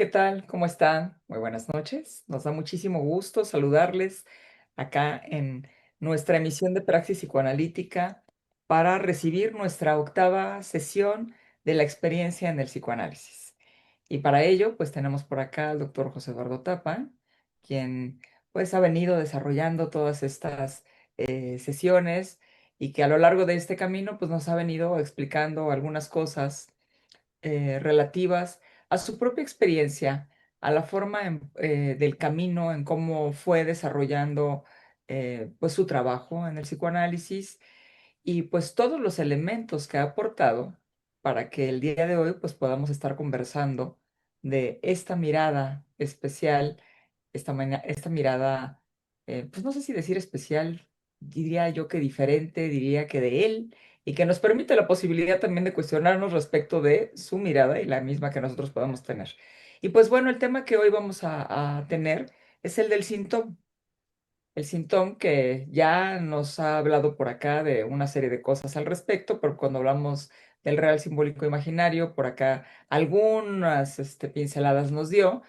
¿qué tal? ¿Cómo están? Muy buenas noches. Nos da muchísimo gusto saludarles acá en nuestra emisión de Praxis Psicoanalítica para recibir nuestra octava sesión de la experiencia en el psicoanálisis. Y para ello, pues tenemos por acá al doctor José Eduardo Tapa, quien pues ha venido desarrollando todas estas sesiones y que a lo largo de este camino pues nos ha venido explicando algunas cosas relativas a su propia experiencia, a la forma del camino, en cómo fue desarrollando pues su trabajo en el psicoanálisis y pues todos los elementos que ha aportado para que el día de hoy pues podamos estar conversando de esta mirada especial, esta mirada, pues no sé si decir especial, diría yo que diferente, diría que de él, y que nos permite la posibilidad también de cuestionarnos respecto de su mirada y la misma que nosotros podamos tener. Y pues bueno, el tema que hoy vamos a tener es el del síntoma. El Sintón, que ya nos ha hablado por acá de una serie de cosas al respecto, pero cuando hablamos del real simbólico imaginario, por acá algunas pinceladas nos dio.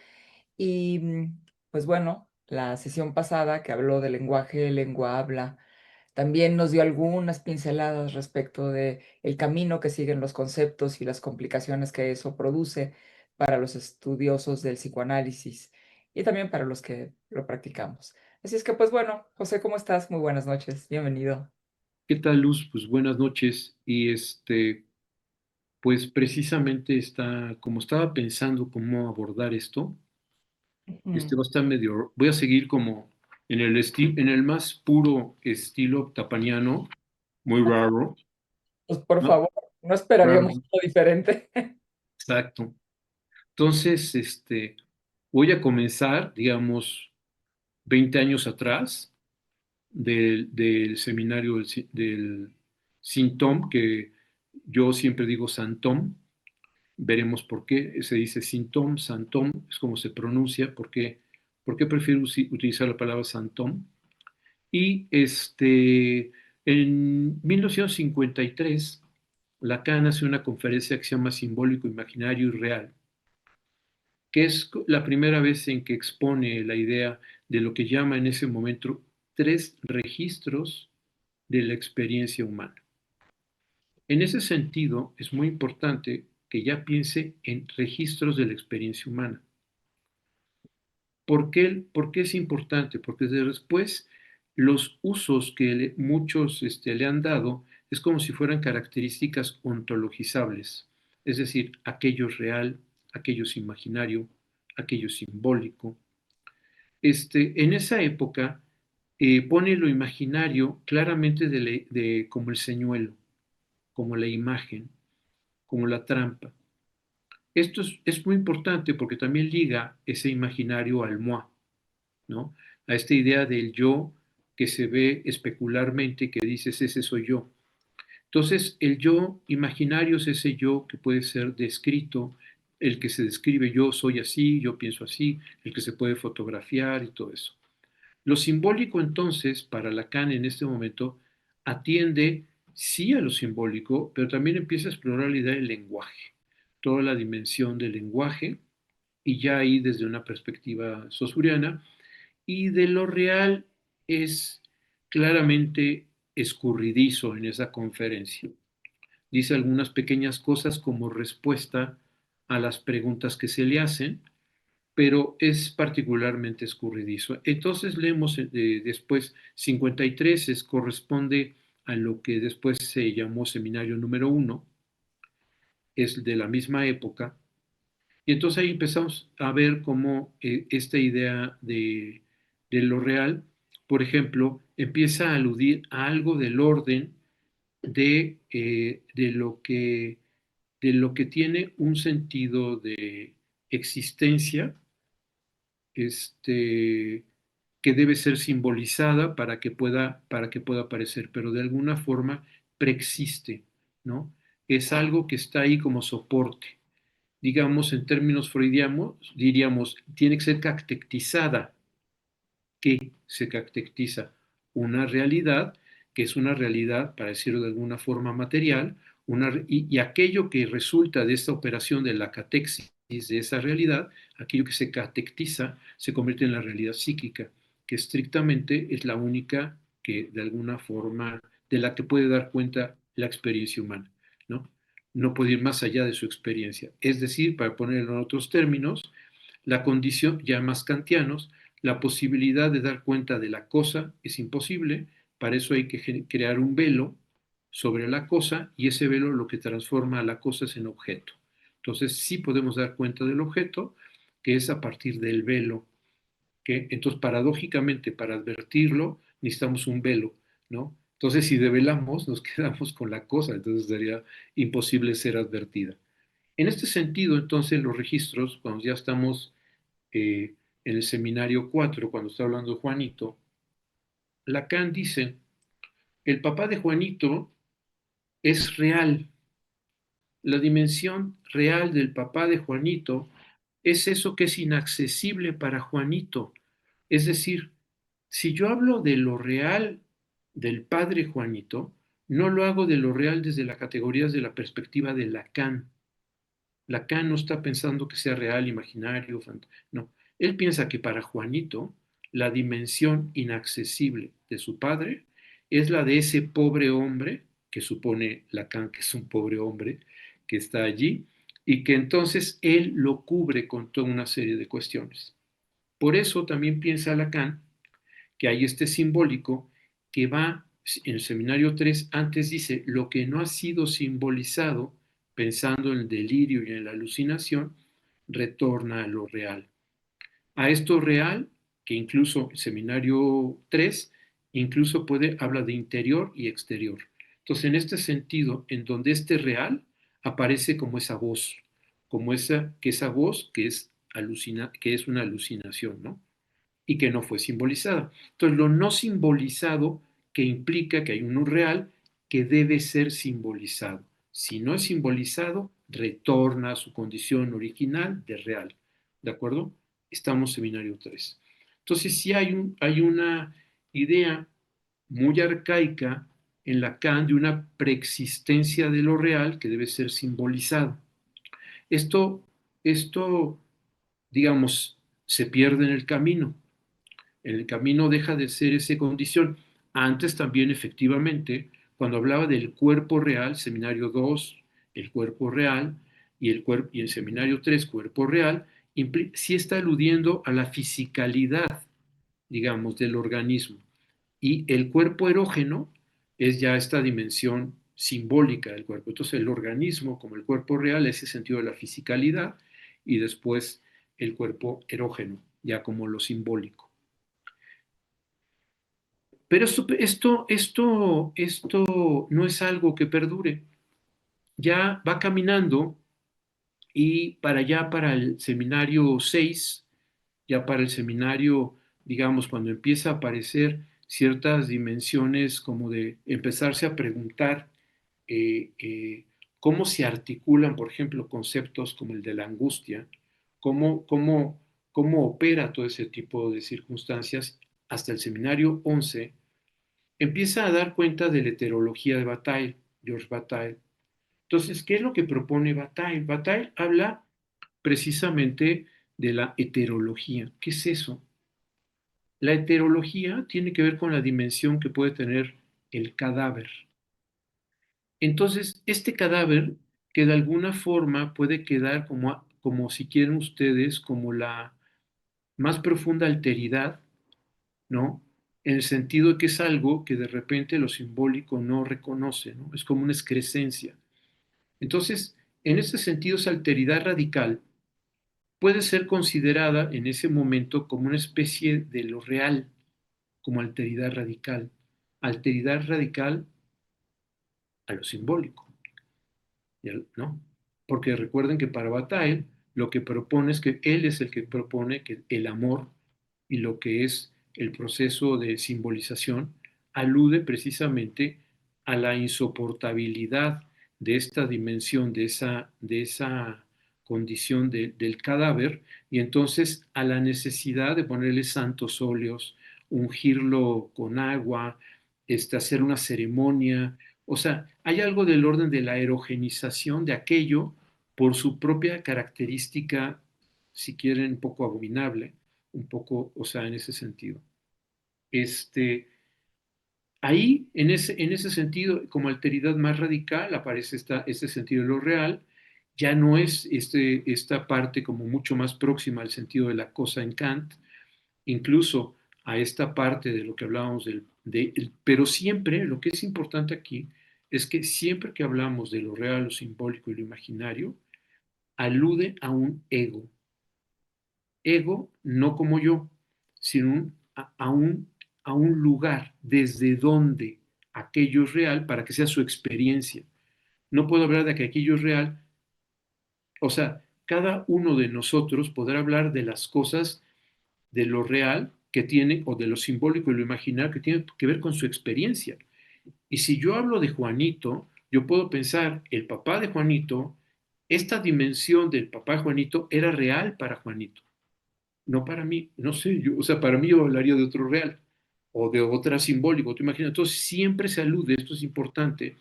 Y pues bueno, la sesión pasada que habló de lenguaje, lengua habla, también nos dio algunas pinceladas respecto de el camino que siguen los conceptos y las complicaciones que eso produce para los estudiosos del psicoanálisis y también para los que lo practicamos. Así es que, pues bueno, José, ¿cómo estás? Muy buenas noches, bienvenido. ¿Qué tal, Luz? Pues buenas noches. Pues precisamente como estaba pensando cómo abordar esto, Ujú. va a estar voy a seguir como en el más puro estilo tapaniano, muy raro, Pues por ¿no? favor, no esperaríamos Raro, algo diferente. exacto. Entonces, voy a comenzar, digamos, 20 años atrás del seminario del Sintom, que yo siempre digo Santom. Veremos por qué se dice Sintom, Santom, es como se pronuncia, por qué prefiero utilizar la palabra Santom. Y en 1953, Lacan hace una conferencia que se llama Simbólico, Imaginario y Real, que es la primera vez en que expone la idea de lo que llama en ese momento tres registros de la experiencia humana. En ese sentido, es muy importante que ya piense en registros de la experiencia humana. ¿Por qué es importante? Porque después los usos que muchos le han dado es como si fueran características ontologizables, es decir, aquello es real, aquello es imaginario, aquello es simbólico. En esa época pone lo imaginario claramente como el señuelo, como la imagen, como la trampa. Esto es muy importante porque también liga ese imaginario al moi, ¿no? A esta idea del yo que se ve especularmente, que dices, ese soy yo. Entonces, el yo imaginario es ese yo que puede ser descrito, el que se describe yo soy así, yo pienso así, el que se puede fotografiar y todo eso. Lo simbólico entonces, para Lacan en este momento, atiende sí a lo simbólico, pero también empieza a explorar la idea del lenguaje, toda la dimensión del lenguaje, y ya ahí desde una perspectiva saussuriana, y de lo real es claramente escurridizo en esa conferencia. Dice algunas pequeñas cosas como respuesta a las preguntas que se le hacen, pero es particularmente escurridizo. Entonces leemos después 53, corresponde a lo que después se llamó seminario número 1, es de la misma época, y entonces ahí empezamos a ver cómo esta idea de lo real, por ejemplo, empieza a aludir a algo del orden de de lo que tiene un sentido de existencia, que debe ser simbolizada para que pueda aparecer, pero de alguna forma preexiste, ¿no? Es algo que está ahí como soporte. Digamos, en términos freudianos, diríamos, tiene que ser cactectizada. ¿Qué se cactectiza? Una realidad, que es una realidad, para decirlo de alguna forma, material, y aquello que resulta de esta operación de la catexis, de esa realidad, aquello que se catectiza se convierte en la realidad psíquica, que estrictamente es la única que de alguna forma de la que puede dar cuenta la experiencia humana, ¿no? No puede ir más allá de su experiencia. Es decir, para ponerlo en otros términos, la condición, ya más kantianos, la posibilidad de dar cuenta de la cosa es imposible, para eso hay que crear un velo sobre la cosa y ese velo lo que transforma a la cosa es en objeto. Entonces sí podemos dar cuenta del objeto, que es a partir del velo, que entonces paradójicamente para advertirlo necesitamos un velo, ¿no? Entonces si develamos nos quedamos con la cosa, entonces sería imposible ser advertida. En este sentido, entonces los registros, cuando ya estamos en el seminario 4, cuando está hablando Juanito, Lacan dice, el papá de Juanito es real. La dimensión real del papá de Juanito es eso que es inaccesible para Juanito. Es decir, si yo hablo de lo real del padre Juanito, no lo hago de lo real desde las categorías de la perspectiva de Lacan. Lacan no está pensando que sea real, imaginario, no. Él piensa que para Juanito la dimensión inaccesible de su padre es la de ese pobre hombre, que supone Lacan que es un pobre hombre, que está allí, y que entonces él lo cubre con toda una serie de cuestiones. Por eso también piensa Lacan que hay este simbólico que va en el seminario 3 antes dice, lo que no ha sido simbolizado, pensando en el delirio y en la alucinación, retorna a lo real. A esto real, que incluso el seminario 3 incluso habla de interior y exterior. Entonces, en este sentido, en donde este real aparece como esa voz, como esa voz que es una alucinación, ¿no? Y que no fue simbolizada. Entonces, lo no simbolizado que implica que hay uno real que debe ser simbolizado. Si no es simbolizado, retorna a su condición original de real. ¿De acuerdo? Estamos en seminario 3. Entonces, sí hay una idea muy arcaica en Lacan de una preexistencia de lo real que debe ser simbolizado. Esto, esto digamos, se pierde en el camino. En el camino deja de ser esa condición. Antes también, efectivamente, cuando hablaba del cuerpo real, seminario 2, el cuerpo real, y el seminario 3, cuerpo real, sí está aludiendo a la fisicalidad, digamos, del organismo. Y el cuerpo erógeno es ya esta dimensión simbólica del cuerpo. Entonces, el organismo, como el cuerpo real, ese sentido de la fisicalidad, y después el cuerpo erógeno, ya como lo simbólico. Pero esto no es algo que perdure. Ya va caminando y para allá, para el seminario 6, ya para el seminario, digamos, cuando empieza a aparecer ciertas dimensiones como de empezarse a preguntar eh, eh, cómo se articulan, por ejemplo, conceptos como el de la angustia, cómo opera todo ese tipo de circunstancias, hasta el seminario 11 empieza a dar cuenta de la heterología de Bataille, Georges Bataille. Entonces, ¿qué es lo que propone Bataille? Bataille habla precisamente de la heterología. ¿Qué es eso? La heterología tiene que ver con la dimensión que puede tener el cadáver. Entonces, este cadáver que de alguna forma puede quedar como si quieren ustedes, como la más profunda alteridad, ¿no? En el sentido de que es algo que de repente lo simbólico no reconoce, ¿no? Es como una excrescencia. Entonces, en ese sentido, esa alteridad radical puede ser considerada en ese momento como una especie de lo real, como alteridad radical a lo simbólico, ¿no? Porque recuerden que para Bataille lo que propone es que él es el que propone que el amor y lo que es el proceso de simbolización alude precisamente a la insoportabilidad de esta dimensión, de esa condición del cadáver, y entonces a la necesidad de ponerle santos óleos, ungirlo con agua, hacer una ceremonia. O sea, hay algo del orden de la erogenización de aquello por su propia característica, si quieren, un poco abominable, un poco, o sea, en ese sentido. Este, Ahí, en ese sentido, como alteridad más radical, aparece este sentido de lo real, ya no es esta parte como mucho más próxima al sentido de la cosa en Kant, incluso a esta parte de lo que hablábamos pero siempre, lo que es importante aquí, es que siempre que hablamos de lo real, lo simbólico y lo imaginario, alude a un ego. Ego no como yo, sino a un lugar desde donde aquello es real para que sea su experiencia. No puedo hablar de que aquello es real, o sea, cada uno de nosotros podrá hablar de las cosas de lo real que tiene, o de lo simbólico y lo imaginario que tiene que ver con su experiencia. Y si yo hablo de Juanito, yo puedo pensar, el papá de Juanito, esta dimensión del papá de Juanito era real para Juanito, no para mí, no sé, o sea, para mí yo hablaría de otro real o de otra simbólico, ¿te imaginas? Entonces siempre se alude, esto es importante,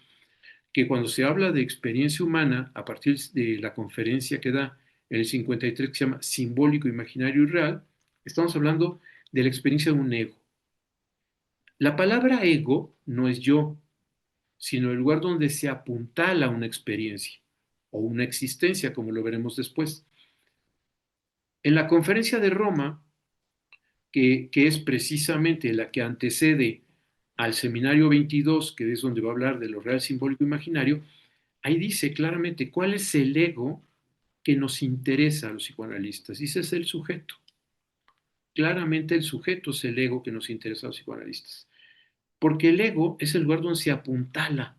que cuando se habla de experiencia humana, a partir de la conferencia que da en el 53, que se llama Simbólico, Imaginario y Real, estamos hablando de la experiencia de un ego. La palabra ego no es yo, sino el lugar donde se apuntala una experiencia o una existencia, como lo veremos después. En la conferencia de Roma, que es precisamente la que antecede al seminario 22, que es donde va a hablar de lo real, simbólico, imaginario, ahí dice claramente cuál es el ego que nos interesa a los psicoanalistas. Dice es el sujeto. Claramente el sujeto es el ego que nos interesa a los psicoanalistas. Porque el ego es el lugar donde se apuntala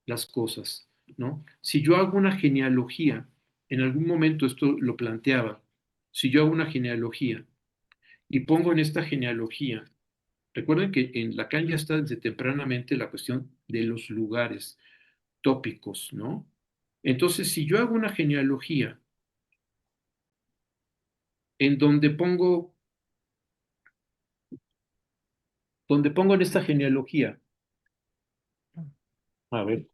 las cosas, ¿no? Si yo hago una genealogía, en algún momento esto lo planteaba, si yo hago una genealogía y pongo en esta genealogía, recuerden que en Lacan ya está desde tempranamente la cuestión de los lugares tópicos, ¿no? Entonces, si yo hago una genealogía en donde pongo en esta genealogía, a ver,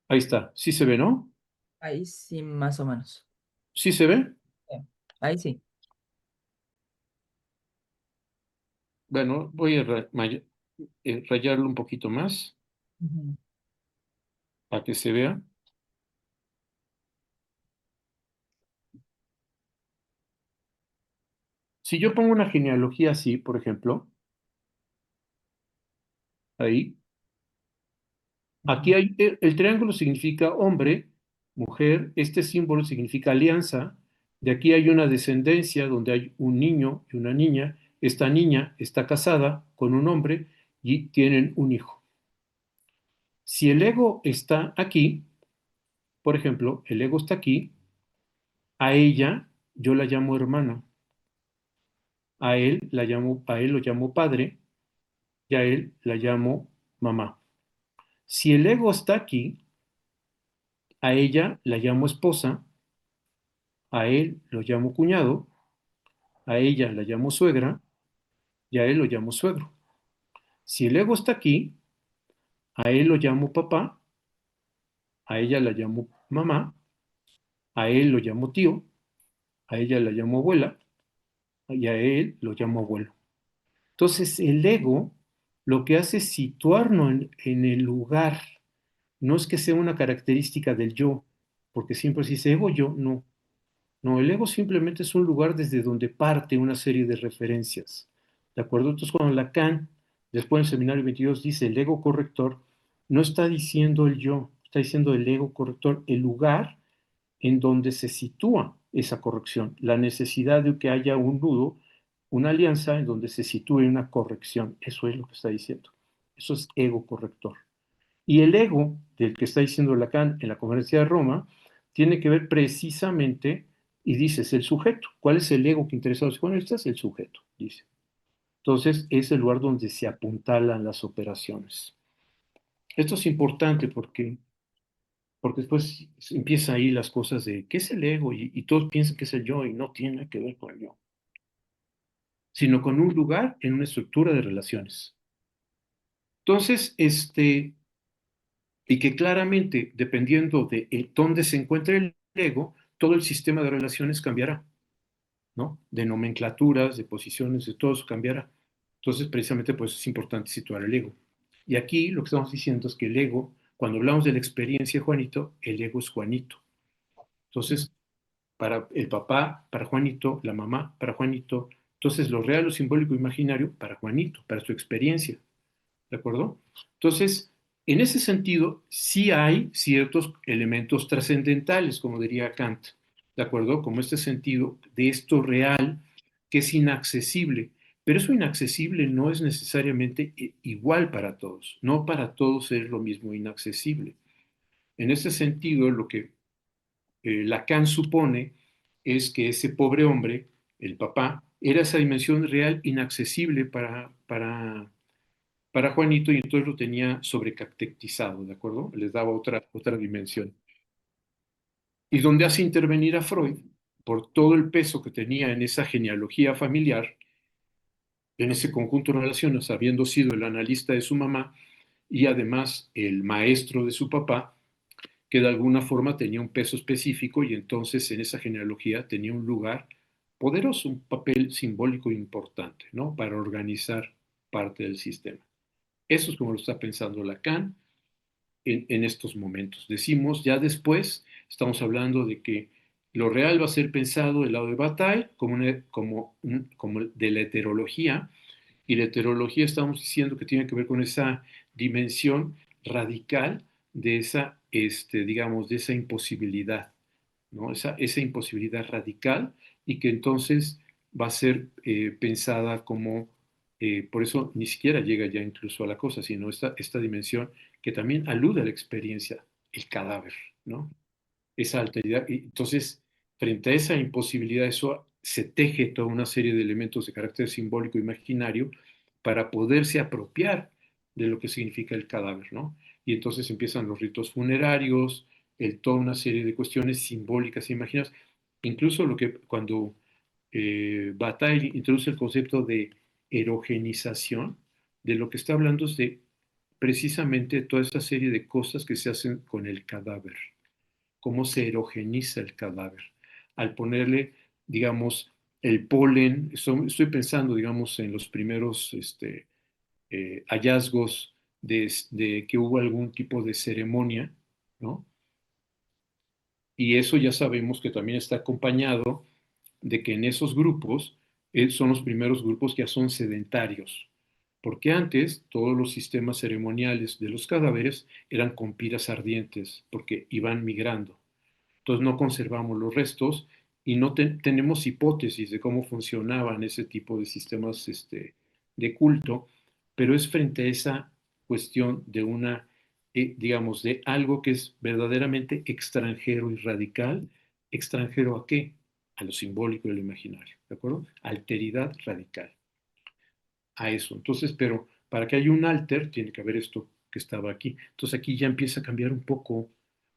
ahí está, sí se ve, ¿no? Ahí sí, más o menos. Sí se ve. Sí, ahí sí. Bueno, voy a rayarlo un poquito más Ujú. para que se vea. Si yo pongo una genealogía así, por ejemplo, ahí, aquí Ujú. hay, el triángulo significa hombre, mujer, este símbolo significa alianza, de aquí hay una descendencia donde hay un niño y una niña, esta niña está casada con un hombre y tienen un hijo. Si el ego está aquí, por ejemplo, el ego está aquí, a ella yo la llamo hermano, a él lo llamo padre y a él la llamo mamá. Si el ego está aquí, a ella la llamo esposa, a él lo llamo cuñado, a ella la llamo suegra y a él lo llamo suegro. Si el ego está aquí, a él lo llamo papá, a ella la llamo mamá, a él lo llamo tío, a ella la llamo abuela y a él lo llamo abuelo. Entonces el ego lo que hace es situarnos en el lugar. No es que sea una característica del yo, porque siempre se dice ego yo, no. No, el ego simplemente es un lugar desde donde parte una serie de referencias. ¿De acuerdo? Entonces, cuando Lacan, después en el seminario 22, dice el ego corrector, no está diciendo el yo, está diciendo el ego corrector, el lugar en donde se sitúa esa corrección, la necesidad de que haya un nudo, una alianza en donde se sitúe una corrección. Eso es lo que está diciendo. Eso es ego corrector. Y el ego del que está diciendo Lacan en la conferencia de Roma tiene que ver precisamente, y dice, es el sujeto. ¿Cuál es el ego que interesa a los psicoanalistas? El sujeto, dice. Entonces, es el lugar donde se apuntalan las operaciones. Esto es importante porque después empieza ahí las cosas de qué es el ego y todos piensan que es el yo y no tiene que ver con el yo, sino con un lugar en una estructura de relaciones. Entonces, y que claramente, dependiendo de dónde se encuentre el ego, todo el sistema de relaciones cambiará, ¿no? De nomenclaturas, de posiciones, de todo eso cambiará. Entonces, precisamente, pues es importante situar el ego. Y aquí lo que estamos diciendo es que el ego, cuando hablamos de la experiencia de Juanito, el ego es Juanito. Entonces, para el papá, para Juanito, la mamá, para Juanito, entonces lo real, lo simbólico, imaginario, para Juanito, para su experiencia. ¿De acuerdo? Entonces, en ese sentido, sí hay ciertos elementos trascendentales, como diría Kant, ¿de acuerdo? Como este sentido de esto real que es inaccesible, pero eso inaccesible no es necesariamente igual para todos, no para todos es lo mismo inaccesible. En ese sentido, lo que Lacan supone es que ese pobre hombre, el papá, era esa dimensión real inaccesible para Juanito y entonces lo tenía sobrecatectizado, ¿de acuerdo? Les daba otra dimensión. Y donde hace intervenir a Freud, por todo el peso que tenía en esa genealogía familiar, en ese conjunto de relaciones, habiendo sido el analista de su mamá y además el maestro de su papá, que de alguna forma tenía un peso específico y entonces en esa genealogía tenía un lugar poderoso, un papel simbólico importante, ¿no? Para organizar parte del sistema. Eso es como lo está pensando Lacan en estos momentos. Decimos, ya después, estamos hablando de que lo real va a ser pensado del lado de Bataille como de la heterología, y la heterología estamos diciendo que tiene que ver con esa dimensión radical de esa, digamos, de esa imposibilidad, ¿no? Esa imposibilidad radical y que entonces va a ser pensada como, por eso ni siquiera llega ya incluso a la cosa, sino esta dimensión que también alude a la experiencia, el cadáver, ¿no? Esa alteridad. Y entonces, frente a esa imposibilidad, eso se teje toda una serie de elementos de carácter simbólico e imaginario para poderse apropiar de lo que significa el cadáver, ¿no? Y entonces empiezan los ritos funerarios, toda una serie de cuestiones simbólicas e imaginarias, incluso lo que cuando Bataille introduce el concepto de erogenización, de lo que está hablando es de precisamente toda esa serie de cosas que se hacen con el cadáver, cómo se erogeniza el cadáver. Al ponerle, digamos, el polen, estoy pensando, digamos, en los primeros hallazgos de que hubo algún tipo de ceremonia, ¿no? Y eso ya sabemos que también está acompañado de que en esos grupos son los primeros grupos que ya son sedentarios, porque antes todos los sistemas ceremoniales de los cadáveres eran con piras ardientes, porque iban migrando. Entonces no conservamos los restos y no tenemos hipótesis de cómo funcionaban ese tipo de sistemas de culto, pero es frente a esa cuestión de una, digamos, de algo que es verdaderamente extranjero y radical. ¿Extranjero a qué? A lo simbólico y a lo imaginario, ¿de acuerdo? Alteridad radical a eso. Entonces, pero para que haya un alter, tiene que haber esto que estaba aquí. Entonces aquí ya empieza a cambiar un poco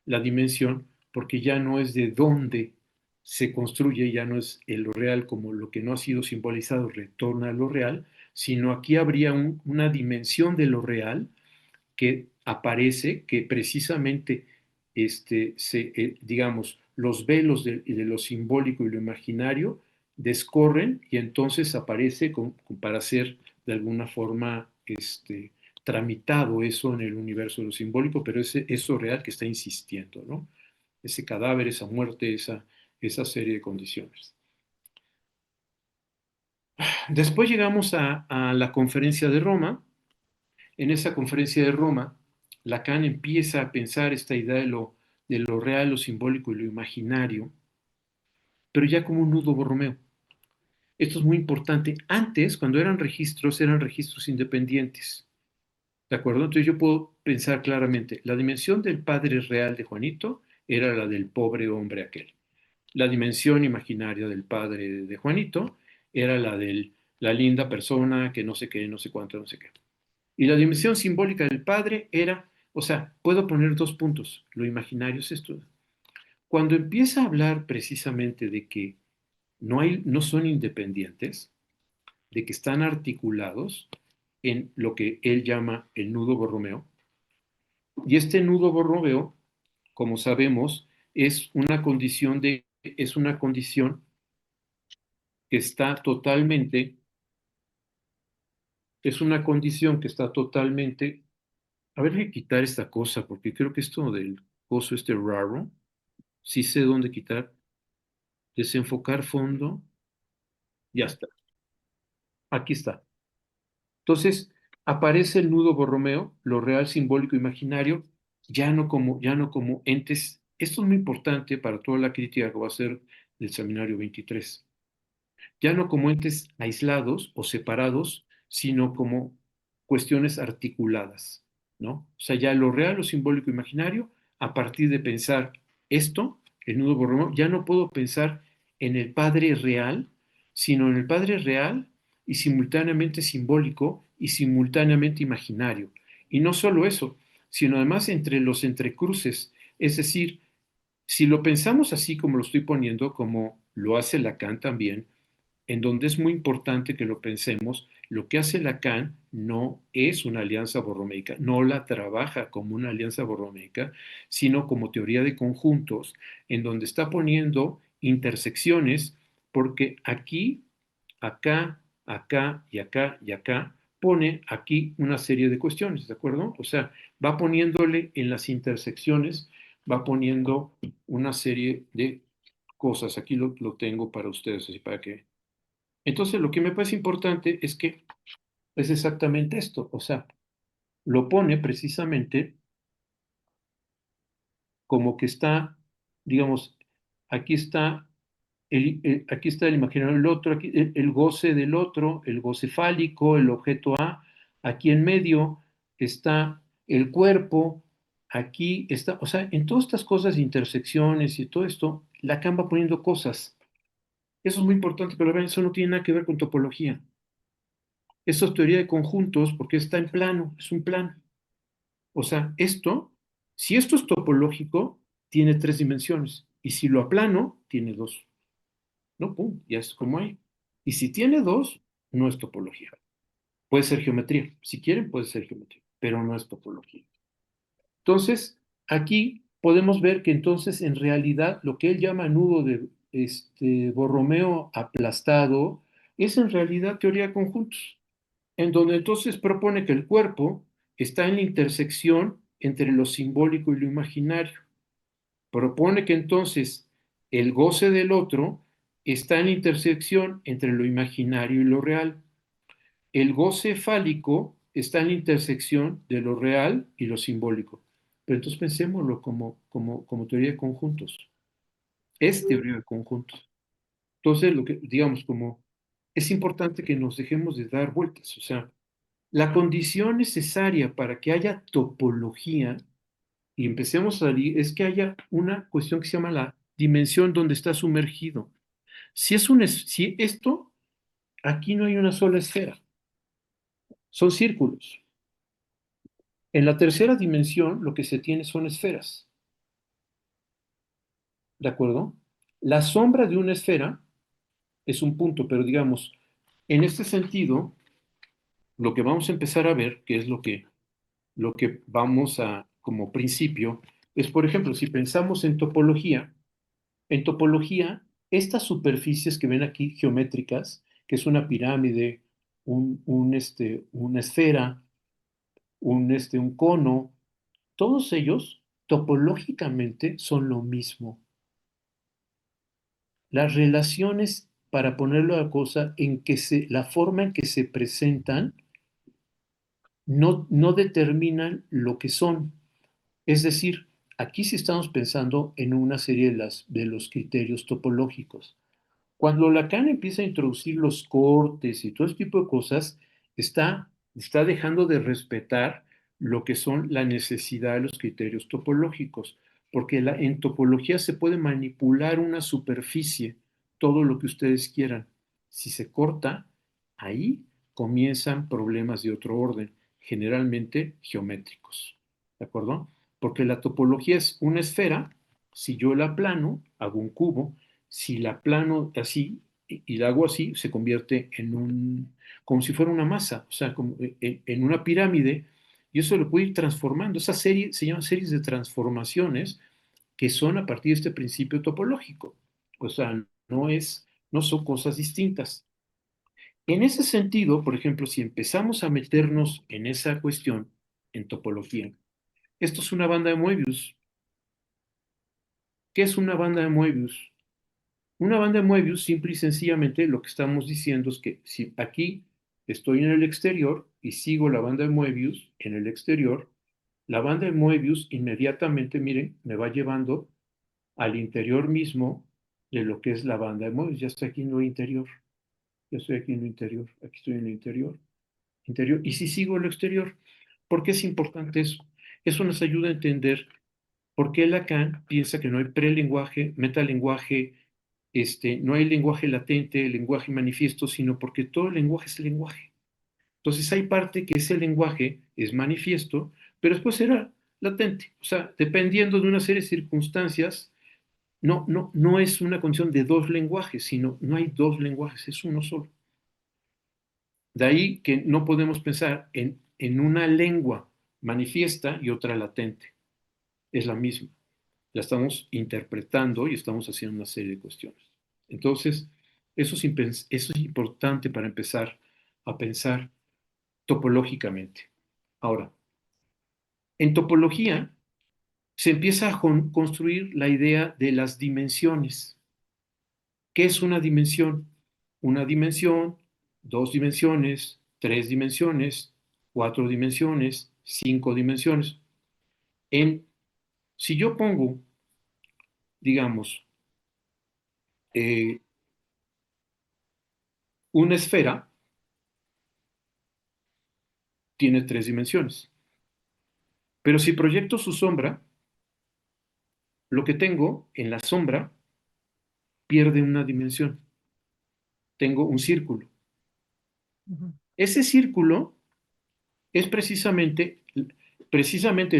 la dimensión, porque ya no es de dónde se construye, ya no es lo real como lo que no ha sido simbolizado retorna a lo real, sino aquí habría una dimensión de lo real que aparece, que precisamente, digamos, los velos de lo simbólico y lo imaginario descorren y entonces aparece para ser de alguna forma tramitado eso en el universo de lo simbólico, pero eso real que está insistiendo, ¿no? Ese cadáver, esa muerte, esa serie de condiciones. Después llegamos a la conferencia de Roma. En esa conferencia de Roma, Lacan empieza a pensar esta idea de lo real, lo simbólico y lo imaginario, pero ya como un nudo borromeo. Esto es muy importante. Antes, cuando eran registros independientes. ¿De acuerdo? Entonces yo puedo pensar claramente, la dimensión del padre real de Juanito era la del pobre hombre aquel. La dimensión imaginaria del padre de Juanito era la de la linda persona que no sé qué, no sé cuánto, no sé qué. Y la dimensión simbólica del padre era, o sea, puedo poner dos puntos. Lo imaginario es esto. Cuando empieza a hablar precisamente de que no son independientes, de que están articulados en lo que él llama el nudo borromeo, Y este nudo Borromeo, como sabemos, es una condición que está totalmente, es una condición que está totalmente, a ver, hay que quitar esta cosa, porque creo que esto del coso este raro, sí sé dónde quitar, desenfocar fondo, ya está, aquí está. Entonces, aparece el nudo Borromeo, lo real, simbólico, imaginario, ya no como entes. Esto es muy importante para toda la crítica que va a hacer del seminario 23. Ya no como entes aislados o separados, sino como cuestiones articuladas, ¿no? O sea, ya lo real, lo simbólico, imaginario, a partir de pensar esto, el nudo Borromeo, ya no puedo pensar en el Padre real, sino en el Padre real y simultáneamente simbólico y simultáneamente imaginario. Y no solo eso, sino además entre los entrecruces, es decir, si lo pensamos así como lo estoy poniendo, como lo hace Lacan también, en donde es muy importante que lo pensemos, lo que hace Lacan no es una alianza borromeica, no la trabaja como una alianza borromeica, sino como teoría de conjuntos, en donde está poniendo intersecciones, porque aquí, acá, acá y acá y acá, pone aquí una serie de cuestiones, ¿de acuerdo? O sea, va poniéndole en las intersecciones, va poniendo una serie de cosas. Aquí lo tengo para ustedes, así para que entonces, lo que me parece importante es que es exactamente esto, o sea, lo pone precisamente como que está, digamos, aquí está aquí está el imaginario del otro, aquí el goce del otro, el goce fálico, el objeto A, aquí en medio está el cuerpo, aquí está, o sea, en todas estas cosas, intersecciones y todo esto, Lacan va poniendo cosas. Eso es muy importante, pero vean, eso no tiene nada que ver con topología. Esto es teoría de conjuntos porque está en plano, es un plano. O sea, si esto es topológico, tiene tres dimensiones. Y si lo aplano, tiene dos. No, pum, ya es como hay. Y si tiene dos, no es topología. Puede ser geometría. Si quieren, puede ser geometría, pero no es topología. Entonces, aquí podemos ver que entonces en realidad lo que él llama nudo de Borromeo aplastado es en realidad teoría de conjuntos, en donde entonces propone que el cuerpo está en la intersección entre lo simbólico y lo imaginario. Propone que entonces el goce del otro está en la intersección entre lo imaginario y lo real. El goce fálico está en la intersección de lo real y lo simbólico. Pero entonces pensémoslo como teoría de conjuntos. Es teoría de conjuntos. Entonces, lo que, digamos, como es importante que nos dejemos de dar vueltas. O sea, la condición necesaria para que haya topología y empecemos a salir es que haya una cuestión que se llama la dimensión donde está sumergido. Si esto, aquí no hay una sola esfera, son círculos. En la tercera dimensión lo que se tiene son esferas, ¿de acuerdo? La sombra de una esfera es un punto, pero digamos, en este sentido, lo que vamos a empezar a ver, que es lo que vamos a, como principio, es, por ejemplo, si pensamos en topología, estas superficies que ven aquí geométricas, que es una pirámide, una esfera, un cono, todos ellos topológicamente son lo mismo. Las relaciones, para ponerlo a la cosa, la forma en que se presentan no determinan lo que son. Es decir, aquí sí estamos pensando en una serie de los criterios topológicos. Cuando Lacan empieza a introducir los cortes y todo este tipo de cosas, está dejando de respetar lo que son la necesidad de los criterios topológicos, porque en topología se puede manipular una superficie, todo lo que ustedes quieran. Si se corta, ahí comienzan problemas de otro orden, generalmente geométricos. ¿De acuerdo? Porque la topología es una esfera, si yo la plano, hago un cubo, si la plano así y la hago así, se convierte como si fuera una masa, o sea, como en una pirámide, y eso lo puede ir transformando. Esa serie se llama series de transformaciones que son a partir de este principio topológico. O sea, no son cosas distintas. En ese sentido, por ejemplo, si empezamos a meternos en esa cuestión, en topología, esto es una banda de Moebius. ¿Qué es una banda de Moebius? Una banda de Moebius, simple y sencillamente, lo que estamos diciendo es que si aquí estoy en el exterior y sigo la banda de Moebius en el exterior, la banda de Moebius inmediatamente, miren, me va llevando al interior mismo de lo que es la banda de Moebius. Ya estoy aquí en lo interior, ya estoy aquí en lo interior, aquí estoy en lo interior. Y si sigo lo exterior, ¿por qué es importante eso? Eso nos ayuda a entender por qué Lacan piensa que no hay prelenguaje, metalenguaje, no hay lenguaje latente, lenguaje manifiesto, sino porque todo lenguaje es lenguaje. Entonces hay parte que ese lenguaje es manifiesto, pero después será latente. O sea, dependiendo de una serie de circunstancias, no es una condición de dos lenguajes, sino no hay dos lenguajes, es uno solo. De ahí que no podemos pensar en una lengua manifiesta y otra latente. Es la misma. La estamos interpretando y estamos haciendo una serie de cuestiones. Entonces, eso es importante para empezar a pensar topológicamente. Ahora, en topología se empieza a construir la idea de las dimensiones. ¿Qué es una dimensión? Una dimensión, dos dimensiones, tres dimensiones, cuatro dimensiones, cinco dimensiones. En, si yo pongo, digamos, eh, una esfera, tiene tres dimensiones. Pero si proyecto su sombra, lo que tengo en la sombra pierde una dimensión. Tengo un círculo. Ujú, Ese círculo es precisamente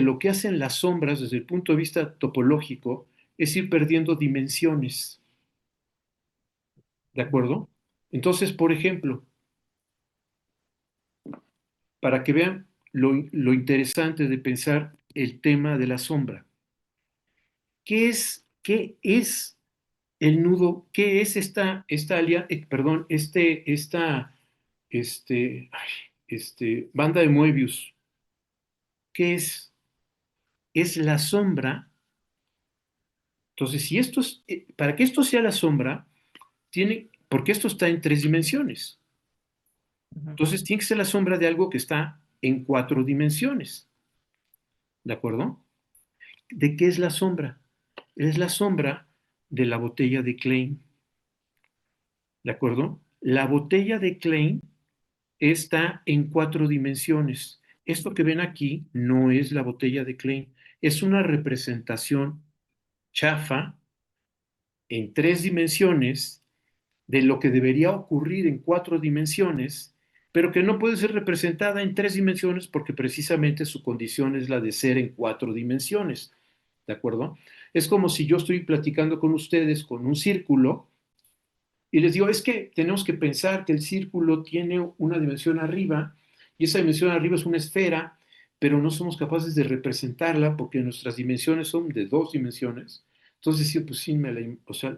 lo que hacen las sombras desde el punto de vista topológico, es ir perdiendo dimensiones. ¿De ujú, acuerdo? Entonces, por ejemplo, para que vean lo interesante de pensar el tema de la sombra, qué es el nudo? ¿Qué es perdón, ay, banda de Moebius? ¿Qué es? Es la sombra. Entonces, si esto es, para que esto sea la sombra, porque esto está en tres dimensiones. ujú, Entonces, tiene que ser la sombra de algo que está en cuatro dimensiones. ¿De acuerdo? ¿De qué es la sombra? Es la sombra de la botella de Klein. ¿De acuerdo? La botella de Klein está en cuatro dimensiones. Esto que ven aquí no es la botella de Klein, es una representación chafa en tres dimensiones de lo que debería ocurrir en cuatro dimensiones, pero que no puede ser representada en tres dimensiones porque precisamente su condición es la de ser en cuatro dimensiones. ¿De acuerdo? Es como si yo estoy platicando con ustedes con un círculo y les digo, es que tenemos que pensar que el círculo tiene una dimensión arriba y esa dimensión arriba es una esfera, pero no somos capaces de representarla porque nuestras dimensiones son de dos dimensiones. Entonces, sí, pues sí, o sea,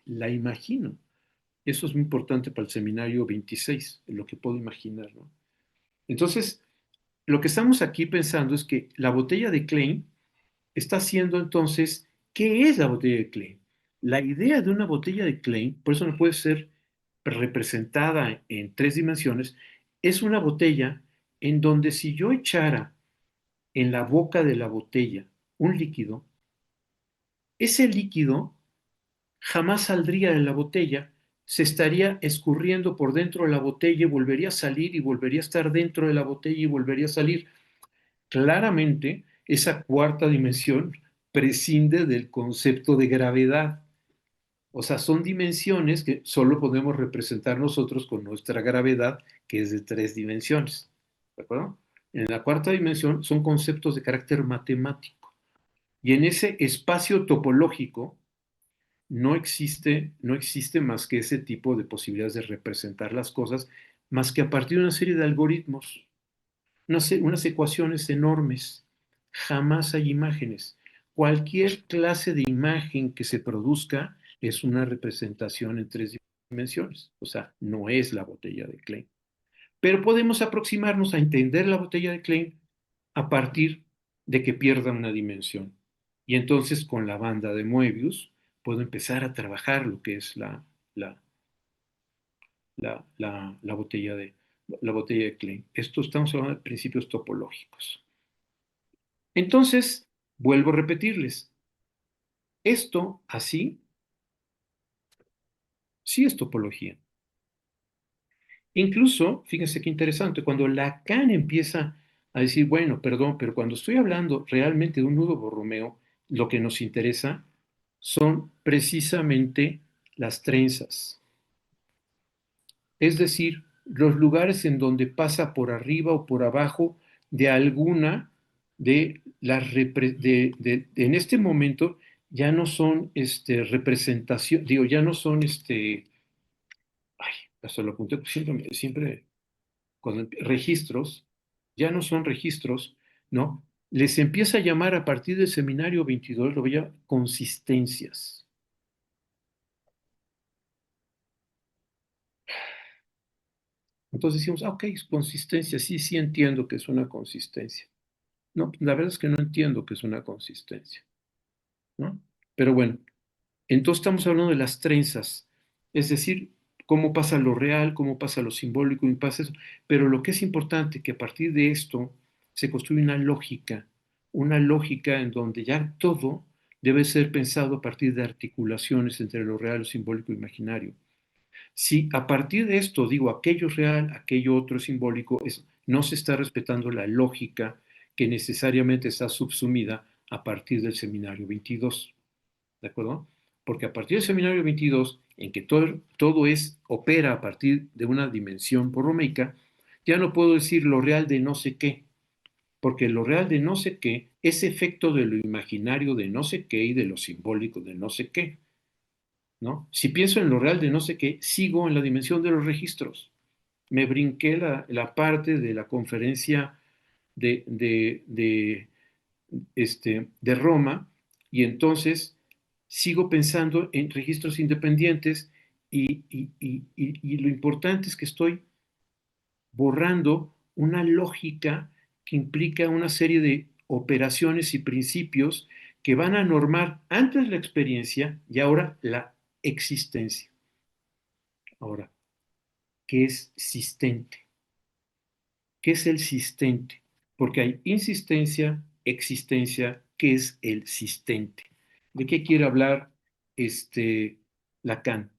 la imagino. Eso es muy importante para el seminario 26, lo que puedo imaginar, ¿no? Entonces, lo que estamos aquí pensando es que la botella de Klein está haciendo entonces, ¿qué es la botella de Klein? La idea de una botella de Klein, por eso no puede ser representada en tres dimensiones, es una botella en donde si yo echara en la boca de la botella un líquido, ese líquido jamás saldría de la botella, se estaría escurriendo por dentro de la botella y volvería a salir y volvería a estar dentro de la botella y volvería a salir. Claramente, esa cuarta dimensión prescinde del concepto de gravedad. O sea, son dimensiones que solo podemos representar nosotros con nuestra gravedad, que es de tres dimensiones. ¿De acuerdo? En la cuarta dimensión son conceptos de carácter matemático. Y en ese espacio topológico no existe más que ese tipo de posibilidades de representar las cosas, más que a partir de una serie de algoritmos. unas ecuaciones enormes. Jamás hay imágenes. Cualquier clase de imagen que se produzca es una representación en tres dimensiones. O sea, no es la botella de Klein. Pero podemos aproximarnos a entender la botella de Klein a partir de que pierda una dimensión. Y entonces con la banda de Moebius puedo empezar a trabajar lo que es la, la botella de Klein. Esto estamos hablando de principios topológicos. Entonces, vuelvo a repetirles, esto así sí es topología. Incluso, fíjense qué interesante, cuando Lacan empieza a decir, bueno, perdón, pero cuando estoy hablando realmente de un nudo Borromeo, lo que nos interesa son precisamente las trenzas, es decir, los lugares en donde pasa por arriba o por abajo de alguna de las en este momento ya no son representación, digo, ya no son ay, hasta lo apunté, porque siempre cuando registros, ya no son registros, ¿no? Les empieza a llamar a partir del seminario 22, lo voy a consistencias. Entonces decimos, ok, es consistencia, sí, sí entiendo que es una consistencia. No, la verdad es que no entiendo que es una consistencia, ¿no? Pero bueno, entonces estamos hablando de las trenzas, es decir, cómo pasa lo real, cómo pasa lo simbólico y pasa eso. Pero lo que es importante que a partir de esto se construye una lógica en donde ya todo debe ser pensado a partir de articulaciones entre lo real, lo simbólico e imaginario. Si a partir de esto digo aquello es real, aquello otro es simbólico, no se está respetando la lógica que necesariamente está subsumida a partir del seminario 22. ¿De acuerdo? Porque a partir del seminario 22, en que todo opera a partir de una dimensión borromeica, ya no puedo decir lo real de no sé qué, porque lo real de no sé qué es efecto de lo imaginario de no sé qué y de lo simbólico de no sé qué, ¿no? Si pienso en lo real de no sé qué, sigo en la dimensión de los registros. Me brinqué la parte de la conferencia de de Roma, y entonces sigo pensando en registros independientes y lo importante es que estoy borrando una lógica que implica una serie de operaciones y principios que van a normar antes la experiencia y ahora la existencia. Ahora, ¿qué es sistente? ¿Qué es el sistente? Porque hay insistencia, existencia, ¿qué es el sistente? ¿De qué quiere hablar Lacan?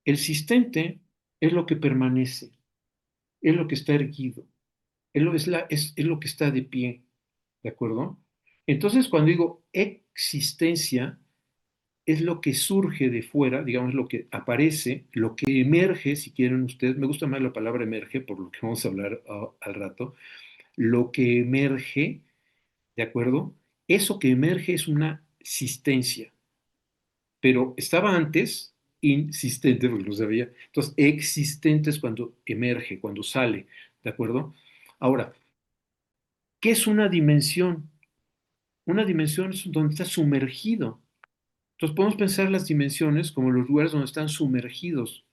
El sistente es lo que permanece, es lo que está erguido, es lo que está de pie, ¿de acuerdo? Entonces, cuando digo existencia, es lo que surge de fuera, digamos, lo que aparece, lo que emerge, si quieren ustedes, me gusta más la palabra emerge, por lo que vamos a hablar al rato, lo que emerge, ¿de acuerdo? Eso que emerge es una existencia, pero estaba antes insistente, porque lo sabía. Entonces, existente es cuando emerge, cuando sale, ¿de acuerdo? Ahora, ¿qué es una dimensión? Una dimensión es donde está sumergido. Entonces, podemos pensar las dimensiones como los lugares donde están sumergidos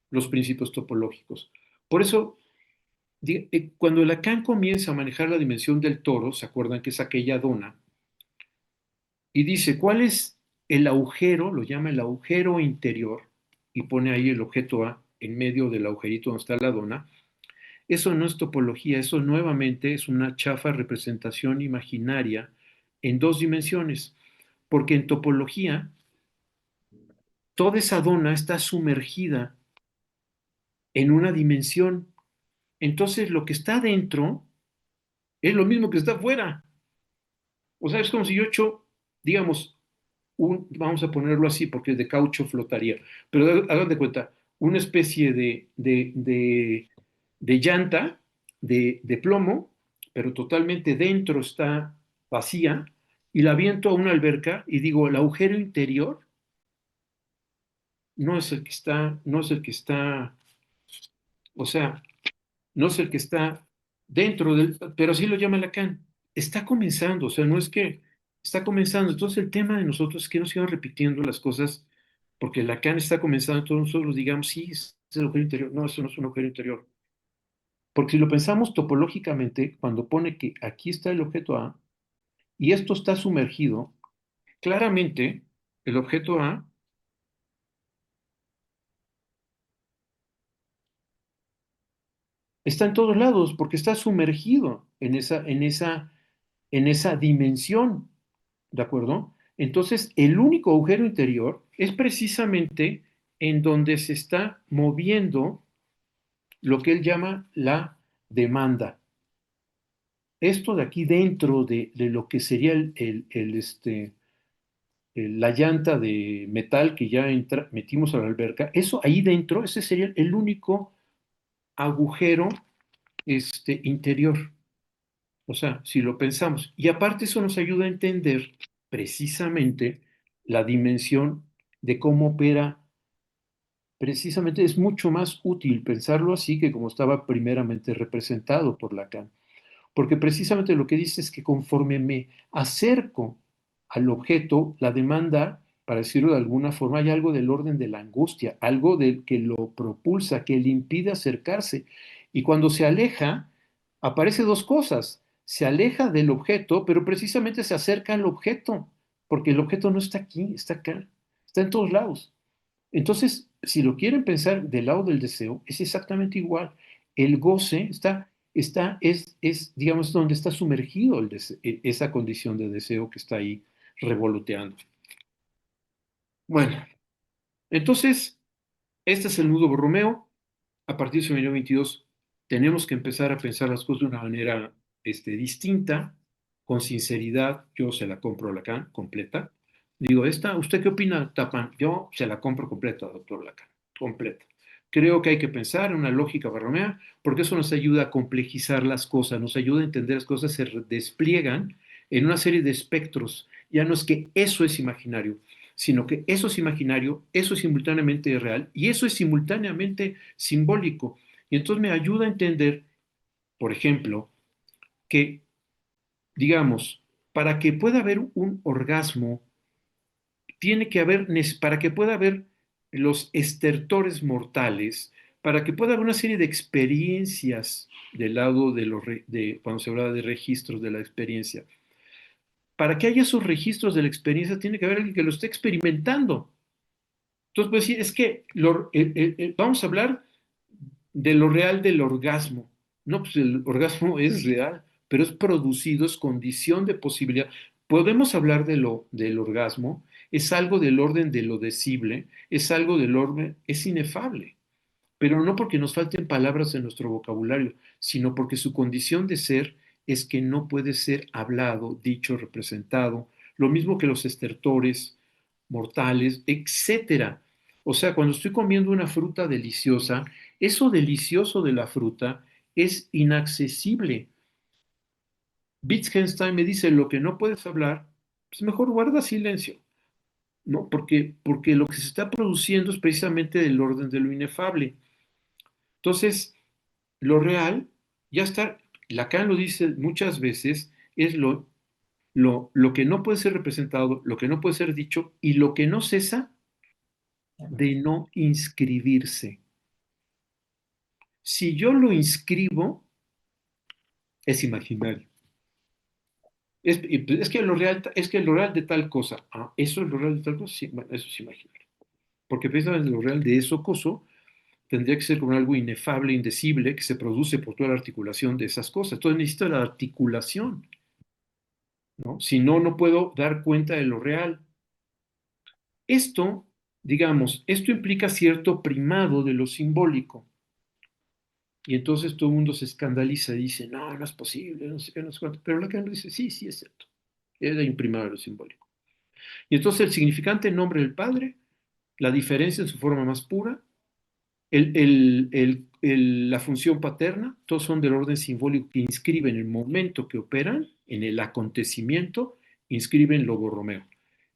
los principios topológicos. Por eso, cuando Lacan comienza a manejar la dimensión del toro, ¿se acuerdan que es aquella dona? Y dice, ¿cuál es el agujero? Lo llama el agujero interior y pone ahí el objeto A en medio del agujerito donde está la dona. Eso no es topología, eso nuevamente es una chafa representación imaginaria en dos dimensiones, porque en topología toda esa dona está sumergida en una dimensión. Entonces lo que está dentro es lo mismo que está afuera. O sea, es como si yo echo, digamos, vamos a ponerlo así porque de caucho flotaría, pero hagan de cuenta, una especie de llanta de plomo, pero totalmente dentro está vacía, y la aviento a una alberca y digo, el agujero interior no es el que está, no es el que está, o sea, no es el que está dentro del, pero así lo llama Lacan. Está comenzando, o sea, no es que está comenzando. Entonces el tema de nosotros es que no sigan repitiendo las cosas porque Lacan está comenzando, entonces nosotros digamos, sí, es el agujero interior. No, eso no es un agujero interior. Porque si lo pensamos topológicamente, cuando pone que aquí está el objeto A y esto está sumergido, claramente el objeto A está en todos lados porque está sumergido en esa dimensión, ¿de acuerdo? Entonces, el único agujero interior es precisamente en donde se está moviendo lo que él llama la demanda. Esto de aquí dentro de lo que sería la llanta de metal que ya metimos a la alberca, eso ahí dentro, ese sería el único agujero interior. O sea, si lo pensamos. Y aparte eso nos ayuda a entender precisamente la dimensión de cómo opera. Precisamente es mucho más útil pensarlo así que como estaba primeramente representado por Lacan. Porque precisamente lo que dice es que conforme me acerco al objeto, la demanda, para decirlo de alguna forma, hay algo del orden de la angustia, algo que lo propulsa, que le impide acercarse. Y cuando se aleja, aparece dos cosas. Se aleja del objeto, pero precisamente se acerca al objeto, porque el objeto no está aquí, está acá, está en todos lados. Entonces, si lo quieren pensar del lado del deseo, es exactamente igual. El goce digamos, donde está sumergido esa condición de deseo que está ahí revoloteando. Bueno, entonces, este es el nudo Borromeo. A partir del año 22 tenemos que empezar a pensar las cosas de una manera distinta, con sinceridad. Yo se la compro a Lacan completa. Digo, ¿usted qué opina, Tapan? Yo se la compro completa, doctor Lacan, completa. Creo que hay que pensar en una lógica barromea porque eso nos ayuda a complejizar las cosas, nos ayuda a entender las cosas, se despliegan en una serie de espectros. Ya no es que eso es imaginario, sino que eso es imaginario, eso es simultáneamente real y eso es simultáneamente simbólico. Y entonces me ayuda a entender, por ejemplo, que, digamos, para que pueda haber un orgasmo, tiene que haber, para que pueda haber los estertores mortales, para que pueda haber una serie de experiencias del lado cuando se hablaba de registros de la experiencia. Para que haya esos registros de la experiencia, tiene que haber alguien que lo esté experimentando. Entonces, pues sí, es que vamos a hablar de lo real del orgasmo. No, pues el orgasmo es real, pero es producido, es condición de posibilidad. Podemos hablar del orgasmo, es algo del orden de lo decible, es algo del orden, es inefable, pero no porque nos falten palabras en nuestro vocabulario, sino porque su condición de ser es que no puede ser hablado, dicho, representado, lo mismo que los estertores mortales, etcétera. O sea, cuando estoy comiendo una fruta deliciosa, eso delicioso de la fruta es inaccesible. Wittgenstein me dice, lo que no puedes hablar, pues mejor guarda silencio, ¿no? Porque lo que se está produciendo es precisamente del orden de lo inefable. Entonces, lo real ya está, Lacan lo dice muchas veces, es lo que no puede ser representado, lo que no puede ser dicho y lo que no cesa de no inscribirse. Si yo lo inscribo, es imaginario. Es que lo real de tal cosa. Ah, ¿eso es lo real de tal cosa? Sí, bueno, eso es imaginario. Porque precisamente lo real de eso coso tendría que ser como algo inefable, indecible, que se produce por toda la articulación de esas cosas. Entonces necesito la articulación, ¿no? Si no, no puedo dar cuenta de lo real. Esto, digamos, esto implica cierto primado de lo simbólico. Y entonces todo el mundo se escandaliza y dice, no, no es posible, no sé qué, no sé cuánto. Pero Lacan dice, sí, sí es cierto. Hay un primado de lo simbólico. Y entonces el significante en nombre del Padre, la diferencia en su forma más pura, la función paterna, todos son del orden simbólico que inscriben el momento que operan, en el acontecimiento, inscriben Logo Romeo.